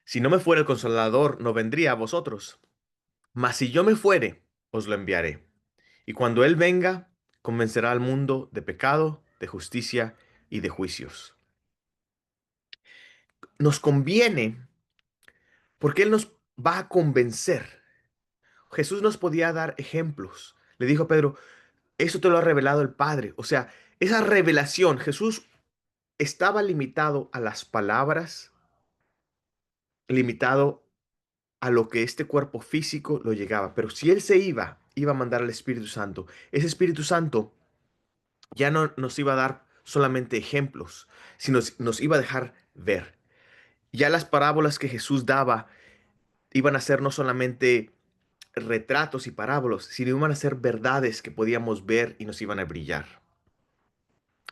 Si no me fuera el consolador, no vendría a vosotros. Mas si yo me fuere, os lo enviaré. Y cuando Él venga, convencerá al mundo de pecado, de justicia y de juicios. Nos conviene porque Él nos va a convencer. Jesús nos podía dar ejemplos. Le dijo a Pedro, eso te lo ha revelado el Padre. O sea, esa revelación, Jesús estaba limitado a las palabras, limitado a lo que este cuerpo físico lo llegaba. Pero si Él se iba, iba a mandar al Espíritu Santo. Ese Espíritu Santo ya no nos iba a dar solamente ejemplos, sino nos iba a dejar ver. Ya las parábolas que Jesús daba iban a ser no solamente retratos y parábolas, sino iban a ser verdades que podíamos ver y nos iban a brillar.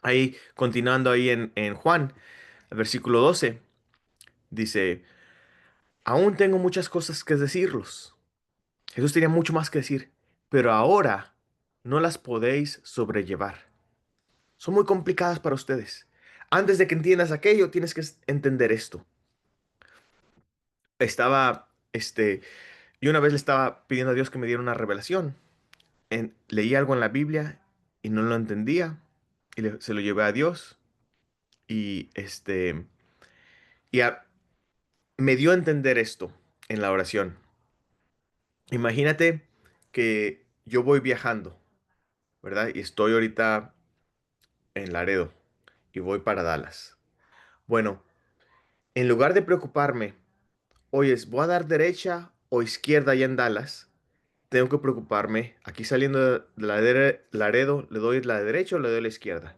Ahí, continuando ahí en Juan, el versículo 12, dice, aún tengo muchas cosas que decirlos. Jesús tenía mucho más que decir, pero ahora no las podéis sobrellevar. Son muy complicadas para ustedes. Antes de que entiendas aquello, tienes que entender esto. Yo una vez le estaba pidiendo a Dios que me diera una revelación. Leí algo en la Biblia y no lo entendía y se lo llevé a Dios y y a- me dio a entender esto en la oración. Imagínate que yo voy viajando, ¿verdad? Y estoy ahorita en Laredo y voy para Dallas. Bueno, en lugar de preocuparme, oyes, ¿voy a dar derecha o izquierda allá en Dallas? Tengo que preocuparme. Aquí saliendo de Laredo, ¿le doy la derecha o le doy la izquierda?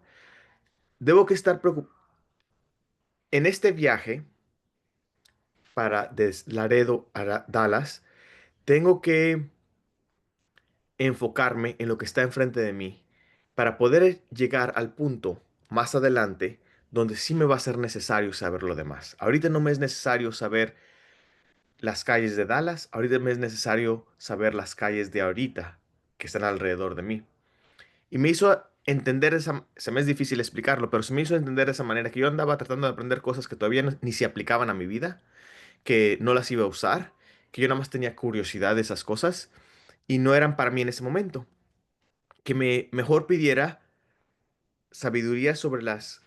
Debo que estar preocupado. En este viaje para Laredo a Dallas, tengo que enfocarme en lo que está enfrente de mí para poder llegar al punto más adelante donde sí me va a ser necesario saber lo demás. Ahorita no me es necesario saber las calles de Dallas, ahorita me es necesario saber las calles de ahorita que están alrededor de mí. Y me hizo entender se me es difícil explicarlo, pero se me hizo entender de esa manera que yo andaba tratando de aprender cosas que todavía ni se aplicaban a mi vida, que no las iba a usar, que yo nada más tenía curiosidad de esas cosas y no eran para mí en ese momento. Que me mejor pidiera sabiduría sobre las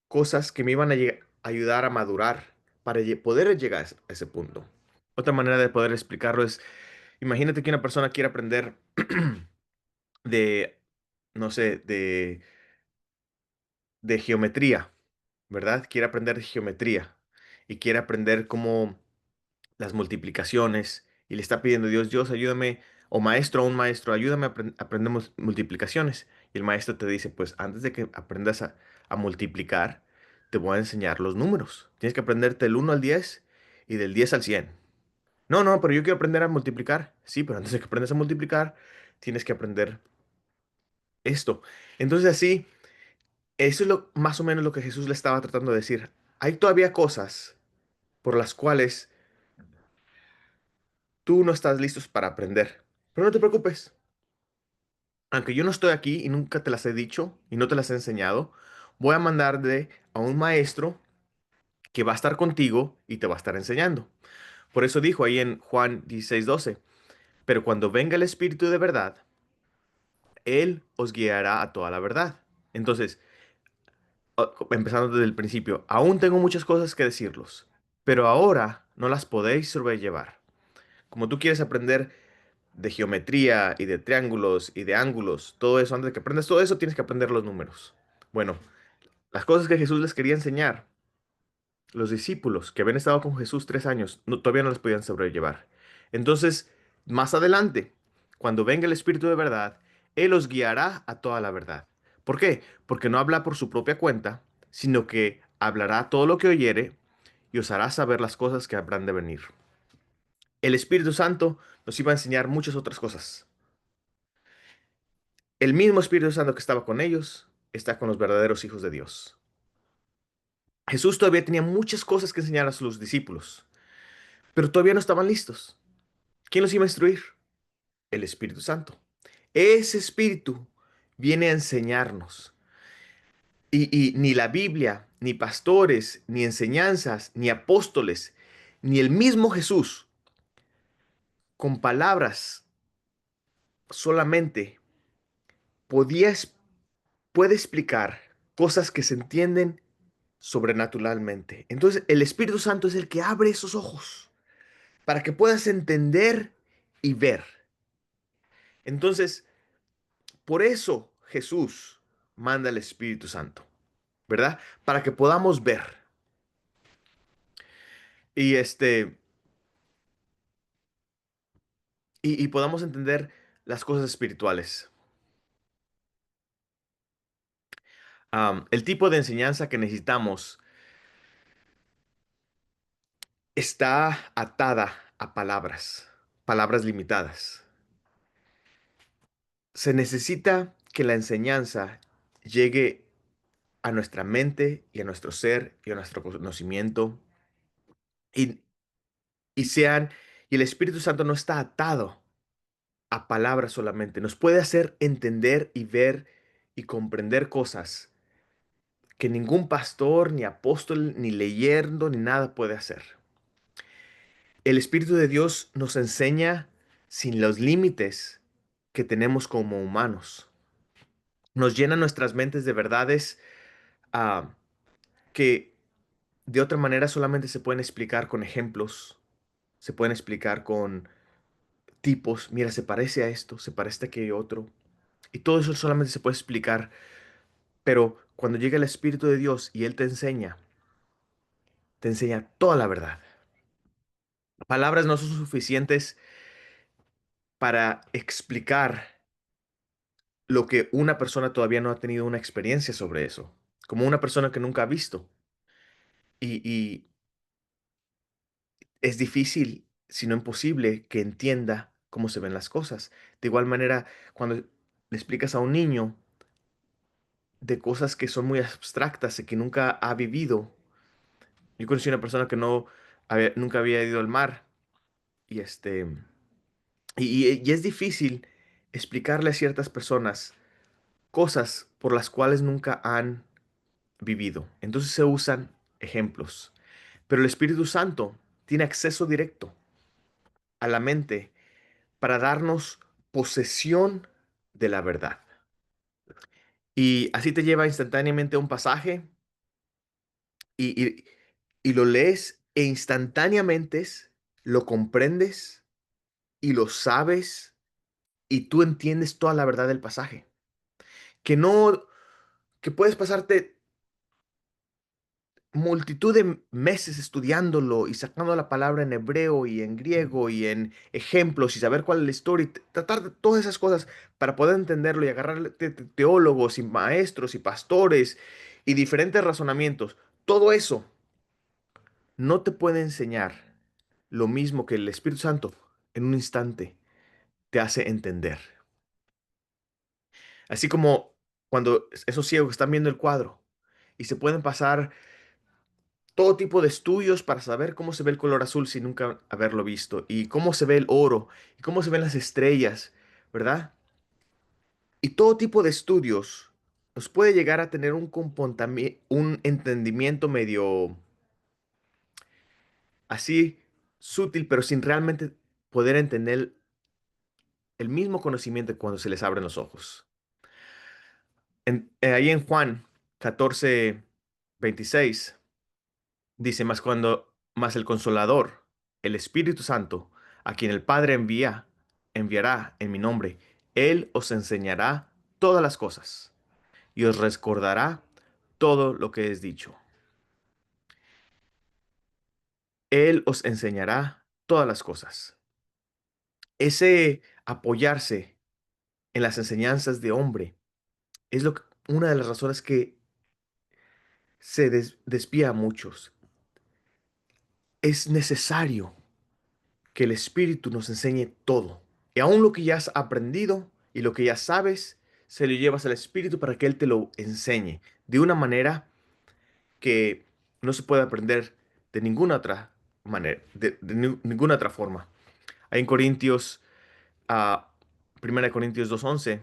cosas que me iban a ayudar a madurar para poder llegar a ese punto. Otra manera de poder explicarlo es, imagínate que una persona quiere aprender de, no sé, de geometría, ¿verdad? Quiere aprender de geometría y quiere aprender cómo las multiplicaciones y le está pidiendo a Dios, Dios, ayúdame, o maestro, a un maestro, ayúdame a aprender multiplicaciones. Y el maestro te dice, pues antes de que aprendas a multiplicar, te voy a enseñar los números. Tienes que aprenderte del 1 al 10 y del 10 al 100. No, no, pero yo quiero aprender a multiplicar. Sí, pero antes de que aprendas a multiplicar, tienes que aprender esto. Entonces así, eso es más o menos lo que Jesús le estaba tratando de decir. Hay todavía cosas por las cuales tú no estás listo para aprender. Pero no te preocupes, aunque yo no estoy aquí y nunca te las he dicho y no te las he enseñado, voy a mandarte a un maestro que va a estar contigo y te va a estar enseñando. Por eso dijo ahí en Juan 16:12, pero cuando venga el Espíritu de verdad, Él os guiará a toda la verdad. Entonces, empezando desde el principio, aún tengo muchas cosas que decirlos, pero ahora no las podéis sobrellevar. Como tú quieres aprender de geometría y de triángulos y de ángulos, todo eso, antes de que aprendas todo eso, tienes que aprender los números. Bueno, las cosas que Jesús les quería enseñar, los discípulos que habían estado con Jesús 3 años, todavía no las podían sobrellevar. Entonces, más adelante, cuando venga el Espíritu de verdad, Él os guiará a toda la verdad. ¿Por qué? Porque no habla por su propia cuenta, sino que hablará todo lo que oyere y os hará saber las cosas que habrán de venir. El Espíritu Santo nos iba a enseñar muchas otras cosas. El mismo Espíritu Santo que estaba con ellos está con los verdaderos hijos de Dios. Jesús todavía tenía muchas cosas que enseñar a sus discípulos, pero todavía no estaban listos. ¿Quién los iba a instruir? El Espíritu Santo. Ese Espíritu viene a enseñarnos. Y ni la Biblia, ni pastores, ni enseñanzas, ni apóstoles, ni el mismo Jesús, con palabras solamente, podía, puede explicar cosas que se entienden sobrenaturalmente. Entonces, el Espíritu Santo es el que abre esos ojos para que puedas entender y ver. Entonces, por eso Jesús manda el Espíritu Santo, ¿verdad? Para que podamos ver y y podamos entender las cosas espirituales. El tipo de enseñanza que necesitamos está atada a palabras, palabras limitadas. Se necesita que la enseñanza llegue a nuestra mente y a nuestro ser y a nuestro conocimiento y, y sean, y el Espíritu Santo no está atado a palabras solamente, nos puede hacer entender y ver y comprender cosas que ningún pastor, ni apóstol, ni leyendo, ni nada puede hacer. El Espíritu de Dios nos enseña sin los límites que tenemos como humanos. Nos llena nuestras mentes de verdades ah, que de otra manera solamente se pueden explicar con ejemplos, se pueden explicar con tipos. Mira, se parece a esto, se parece a aquello otro. Y todo eso solamente se puede explicar, pero cuando llega el Espíritu de Dios y Él te enseña toda la verdad. Palabras no son suficientes para explicar lo que una persona todavía no ha tenido una experiencia sobre eso, como una persona que nunca ha visto. Y es difícil, si no imposible, que entienda cómo se ven las cosas. De igual manera, cuando le explicas a un niño de cosas que son muy abstractas y que nunca ha vivido. Yo conocí una persona que nunca había ido al mar y y es difícil explicarle a ciertas personas cosas por las cuales nunca han vivido. Entonces se usan ejemplos. Pero el Espíritu Santo tiene acceso directo a la mente para darnos posesión de la verdad. Y así te lleva instantáneamente a un pasaje y, y- y lo lees e instantáneamente lo comprendes y lo sabes y tú entiendes toda la verdad del pasaje. Que no, que puedes pasarte multitud de meses estudiándolo y sacando la palabra en hebreo y en griego y en ejemplos y saber cuál es la historia y tratar de todas esas cosas para poder entenderlo y agarrar teólogos y maestros y pastores y diferentes razonamientos. Todo eso no te puede enseñar lo mismo que el Espíritu Santo en un instante te hace entender. Así como cuando esos ciegos están viendo el cuadro y se pueden pasar todo tipo de estudios para saber cómo se ve el color azul sin nunca haberlo visto, y cómo se ve el oro, y cómo se ven las estrellas, ¿verdad? Y todo tipo de estudios nos puede llegar a tener un entendimiento medio así sutil, pero sin realmente poder entender el mismo conocimiento cuando se les abren los ojos. Ahí en Juan 14:26 dice, más el Consolador, el Espíritu Santo, a quien el Padre enviará en mi nombre, Él os enseñará todas las cosas y os recordará todo lo que es dicho. Él os enseñará todas las cosas. Ese apoyarse en las enseñanzas de hombre es una de las razones que desvía a muchos. Es necesario que el Espíritu nos enseñe todo. Y aún lo que ya has aprendido y lo que ya sabes, se lo llevas al Espíritu para que Él te lo enseñe de una manera que no se puede aprender de ninguna otra manera, ninguna otra forma. Ahí en Corintios, a 1 Corintios 2:11,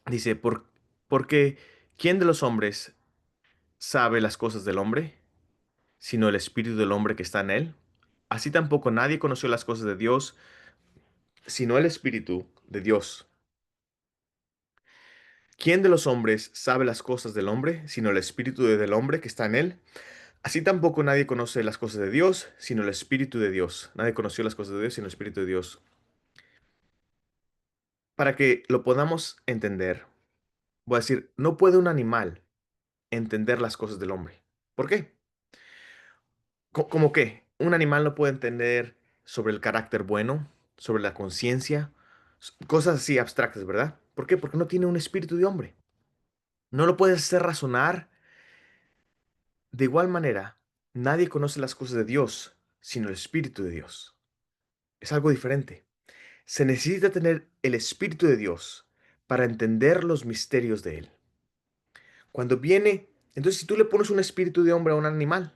dice, porque ¿quién de los hombres sabe las cosas del hombre, sino el Espíritu del hombre que está en él? Así tampoco nadie conoció las cosas de Dios, sino el Espíritu de Dios. ¿Quién de los hombres sabe las cosas del hombre, sino el Espíritu del hombre que está en él? Así tampoco nadie conoce las cosas de Dios, sino el Espíritu de Dios. Nadie conoció las cosas de Dios, sino el Espíritu de Dios. Para que lo podamos entender, voy a decir, no puede un animal entender las cosas del hombre. ¿Por qué? ¿Cómo qué? Un animal no puede entender sobre el carácter bueno, sobre la conciencia, cosas así abstractas, ¿verdad? ¿Por qué? Porque no tiene un espíritu de hombre. No lo puedes hacer razonar. De igual manera, nadie conoce las cosas de Dios, sino el espíritu de Dios. Es algo diferente. Se necesita tener el espíritu de Dios para entender los misterios de Él. Cuando viene, entonces si tú le pones un espíritu de hombre a un animal,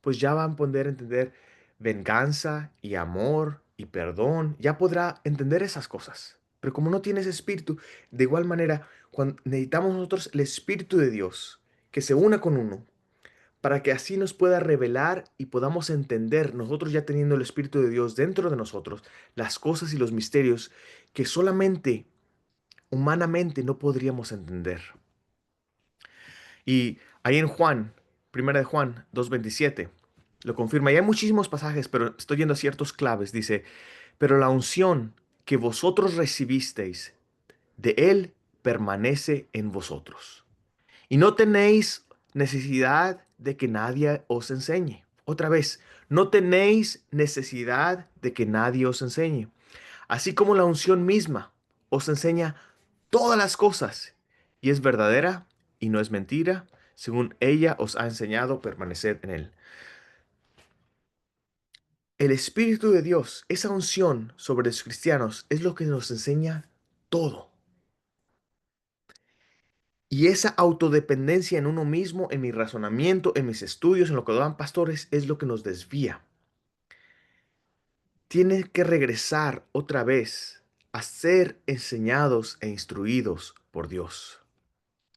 pues ya van a poder entender venganza y amor y perdón, ya podrá entender esas cosas. Pero como no tiene ese espíritu, de igual manera, cuando necesitamos nosotros el espíritu de Dios que se una con uno, para que así nos pueda revelar y podamos entender, nosotros ya teniendo el espíritu de Dios dentro de nosotros, las cosas y los misterios que solamente humanamente no podríamos entender. Y ahí en Juan, primera de Juan 2:27, lo confirma. Y hay muchísimos pasajes, pero estoy yendo a ciertos claves. Dice, pero la unción que vosotros recibisteis de Él permanece en vosotros. Y no tenéis necesidad de que nadie os enseñe. Otra vez, no tenéis necesidad de que nadie os enseñe. Así como la unción misma os enseña todas las cosas y es verdadera y no es mentira, según ella os ha enseñado, permaneced en él. El Espíritu de Dios, esa unción sobre los cristianos, es lo que nos enseña todo. Y esa autodependencia en uno mismo, en mi razonamiento, en mis estudios, en lo que dan pastores, es lo que nos desvía. Tienen que regresar otra vez a ser enseñados e instruidos por Dios.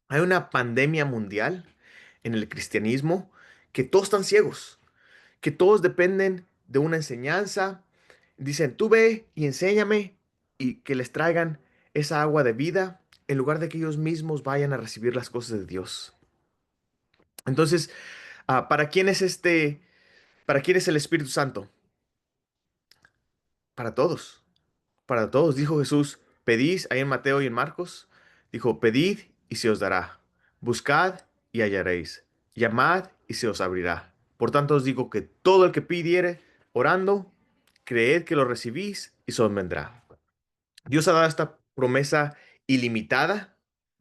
Hay una pandemia mundial en el cristianismo que todos están ciegos, que todos dependen de una enseñanza. Dicen, tú ve y enséñame y que les traigan esa agua de vida en lugar de que ellos mismos vayan a recibir las cosas de Dios. Entonces, ¿para quién es para quién es el Espíritu Santo? Para todos. Para todos, dijo Jesús, pedís, ahí en Mateo y en Marcos, dijo, pedid y se os dará, buscad y hallaréis, llamad y se os abrirá. Por tanto os digo que todo el que pidiere, orando, creed que lo recibís y se os vendrá. Dios ha dado esta promesa ilimitada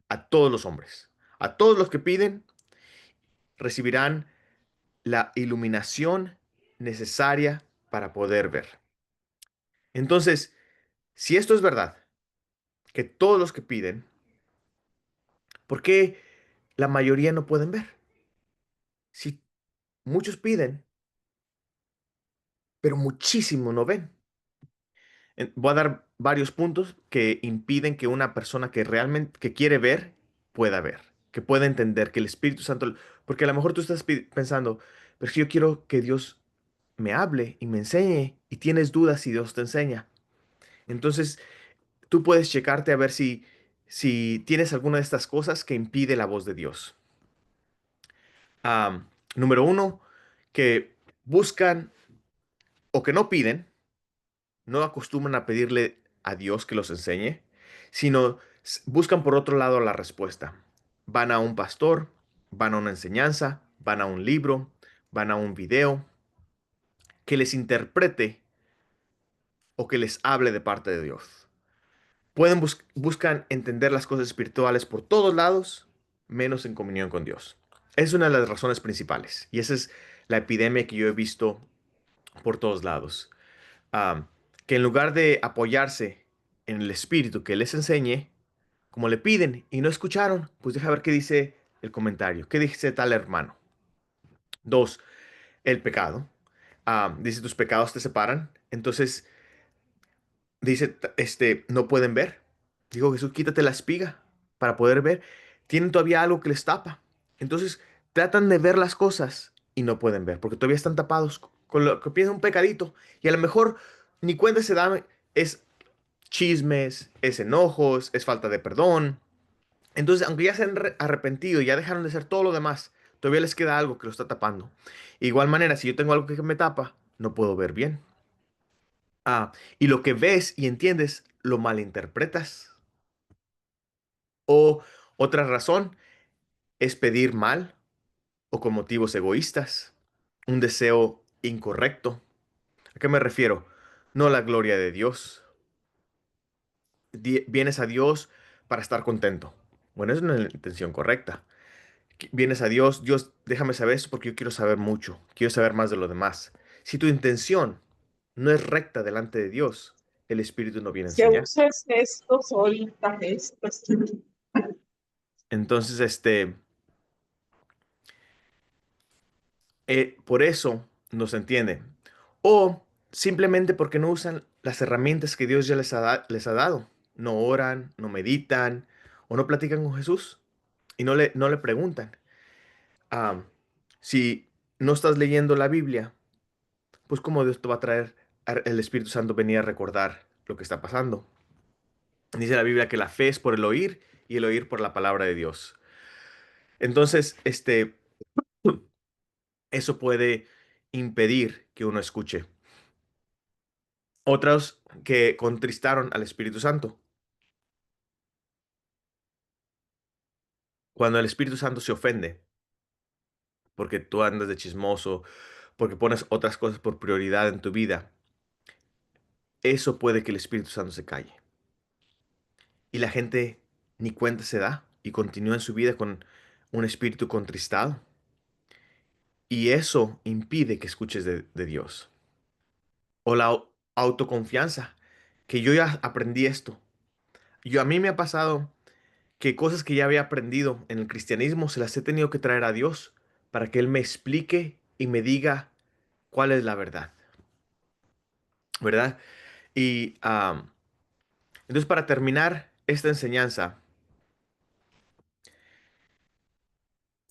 a todos los hombres. A todos los que piden, recibirán la iluminación necesaria para poder ver. Entonces, si esto es verdad, que todos los que piden, ¿por qué la mayoría no pueden ver? Si Muchos piden, pero muchísimo no ven. Voy a dar varios puntos que impiden que una persona que realmente que quiere ver, que pueda entender, que el Espíritu Santo, porque a lo mejor tú estás pensando, pero si yo quiero que Dios me hable y me enseñe y tienes dudas si Dios te enseña. Entonces, tú puedes checarte a ver si tienes alguna de estas cosas que impide la voz de Dios. Número uno, que buscan o que no piden, no acostumbran a pedirle a Dios que los enseñe, sino buscan por otro lado la respuesta. Van a un pastor, van a una enseñanza, van a un libro, van a un video que les interprete o que les hable de parte de Dios. Buscan entender las cosas espirituales por todos lados, menos en comunión con Dios. Es una de las razones principales y esa es la epidemia que yo he visto por todos lados. ah, que en lugar de apoyarse en el Espíritu que les enseñe, como le piden y no escucharon, pues deja ver qué dice el comentario, qué dice tal hermano. Dos, el pecado. Dice, tus pecados te separan. Entonces, dice, no pueden ver. Dijo Jesús, quítate la espiga para poder ver. Tienen todavía algo que les tapa. Entonces, tratan de ver las cosas y no pueden ver, porque todavía están tapados con lo que piensan un pecadito. Y a lo mejor ni cuenta se dan, es chismes, es enojos, es falta de perdón. Entonces, aunque ya se han arrepentido y ya dejaron de hacer todo lo demás, todavía les queda algo que lo está tapando. Igual manera, si yo tengo algo que me tapa, no puedo ver bien. Y lo que ves y entiendes, lo malinterpretas. O otra razón es pedir mal o con motivos egoístas, un deseo incorrecto. ¿A qué me refiero? No la gloria de Dios. Vienes a Dios para estar contento. Bueno, es una intención correcta. Vienes a Dios, Dios, déjame saber esto porque yo quiero saber mucho, quiero saber más de lo demás. Si tu intención no es recta delante de Dios, el Espíritu no viene a Se enseñar. usa estos, ahorita estos. Entonces, por eso no se entiende. O simplemente porque no usan las herramientas que Dios ya les ha dado. No oran, no meditan o no platican con Jesús y no le preguntan. Ah, si no estás leyendo la Biblia, pues cómo Dios te va a traer el Espíritu Santo venir a recordar lo que está pasando. Dice la Biblia que la fe es por el oír y el oír por la palabra de Dios. Entonces, eso puede impedir que uno escuche. Otros que contristaron al Espíritu Santo. Cuando el Espíritu Santo se ofende, porque tú andas de chismoso, porque pones otras cosas por prioridad en tu vida, eso puede que el Espíritu Santo se calle. Y la gente ni cuenta se da y continúa en su vida con un espíritu contristado. Y eso impide que escuches de Dios. O la autoconfianza, que yo ya aprendí esto. A mí me ha pasado que cosas que ya había aprendido en el cristianismo se las he tenido que traer a Dios para que Él me explique y me diga cuál es la verdad, ¿verdad? Y entonces para terminar esta enseñanza,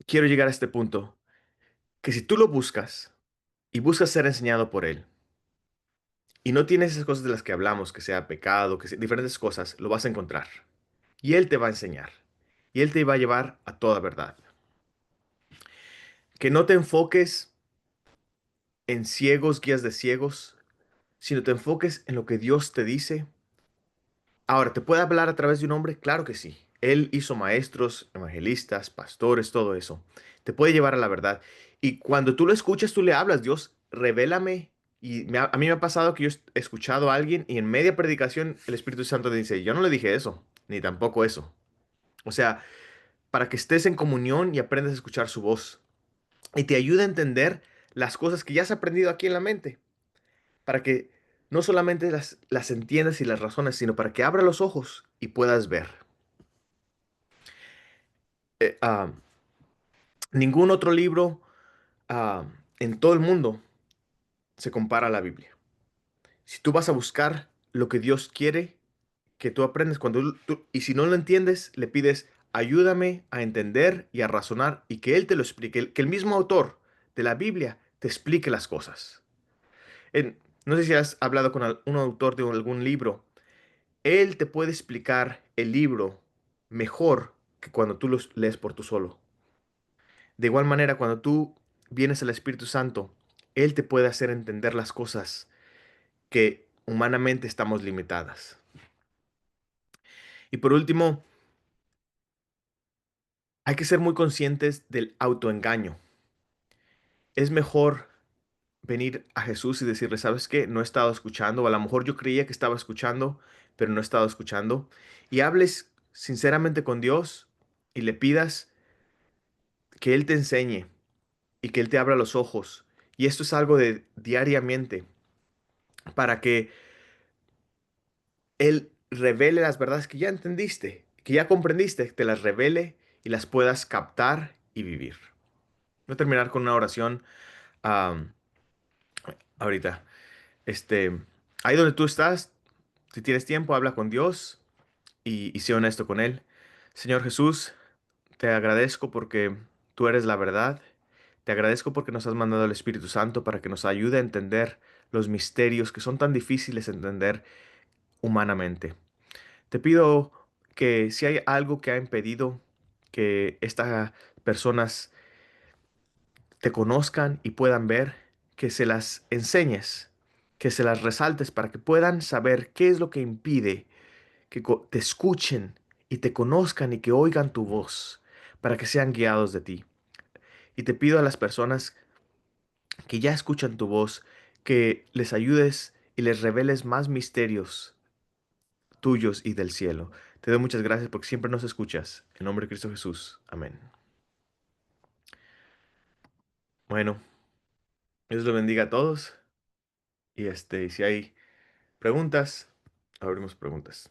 quiero llegar a este punto, que si tú lo buscas y buscas ser enseñado por Él, y no tienes esas cosas de las que hablamos, que sea pecado, que sea diferentes cosas, lo vas a encontrar. Y Él te va a enseñar. Y Él te va a llevar a toda verdad. Que no te enfoques en ciegos, guías de ciegos, sino te enfoques en lo que Dios te dice. Ahora, ¿te puede hablar a través de un hombre? Claro que sí. Él hizo maestros, evangelistas, pastores, todo eso. Te puede llevar a la verdad. Y cuando tú lo escuchas, tú le hablas, Dios, revélame. Y a mí me ha pasado que yo he escuchado a alguien y en media predicación el Espíritu Santo te dice, yo no le dije eso, ni tampoco eso. O sea, para que estés en comunión y aprendas a escuchar su voz. Y te ayuda a entender las cosas que ya has aprendido aquí en la mente. Para que no solamente las entiendas y las razones, sino para que abra los ojos y puedas ver. Eh, ah, Ningún otro libro en todo el mundo se compara a la Biblia. Si tú vas a buscar lo que Dios quiere que tú aprendes, y si no lo entiendes, le pides, ayúdame a entender y a razonar y que Él te lo explique, que el mismo autor de la Biblia te explique las cosas. No sé si has hablado con un autor de algún libro. Él te puede explicar el libro mejor que cuando tú lo lees por tú solo. De igual manera, cuando tú vienes al Espíritu Santo, Él te puede hacer entender las cosas que humanamente estamos limitadas. Y por último, hay que ser muy conscientes del autoengaño. Es mejor venir a Jesús y decirle, ¿sabes qué? No he estado escuchando, o a lo mejor yo creía que estaba escuchando, pero no he estado escuchando. Y hables sinceramente con Dios y le pidas que Él te enseñe y que Él te abra los ojos. Y esto es algo de diariamente para que Él revele las verdades que ya entendiste, que ya comprendiste, te las revele y las puedas captar y vivir. Voy a terminar con una oración am, ahorita. Este, ahí donde tú estás, si tienes tiempo, habla con Dios y sé honesto con Él. Señor Jesús, te agradezco porque tú eres la verdad. Te agradezco porque nos has mandado el Espíritu Santo para que nos ayude a entender los misterios que son tan difíciles de entender humanamente. Te pido que si hay algo que ha impedido que estas personas te conozcan y puedan ver, que se las enseñes, que se las resaltes para que puedan saber qué es lo que impide que te escuchen y te conozcan y que oigan tu voz, para que sean guiados de ti. Y te pido a las personas que ya escuchan tu voz, que les ayudes y les reveles más misterios tuyos y del cielo. Te doy muchas gracias porque siempre nos escuchas. En nombre de Cristo Jesús. Amén. Bueno, Dios lo bendiga a todos. Y si hay preguntas, abrimos preguntas.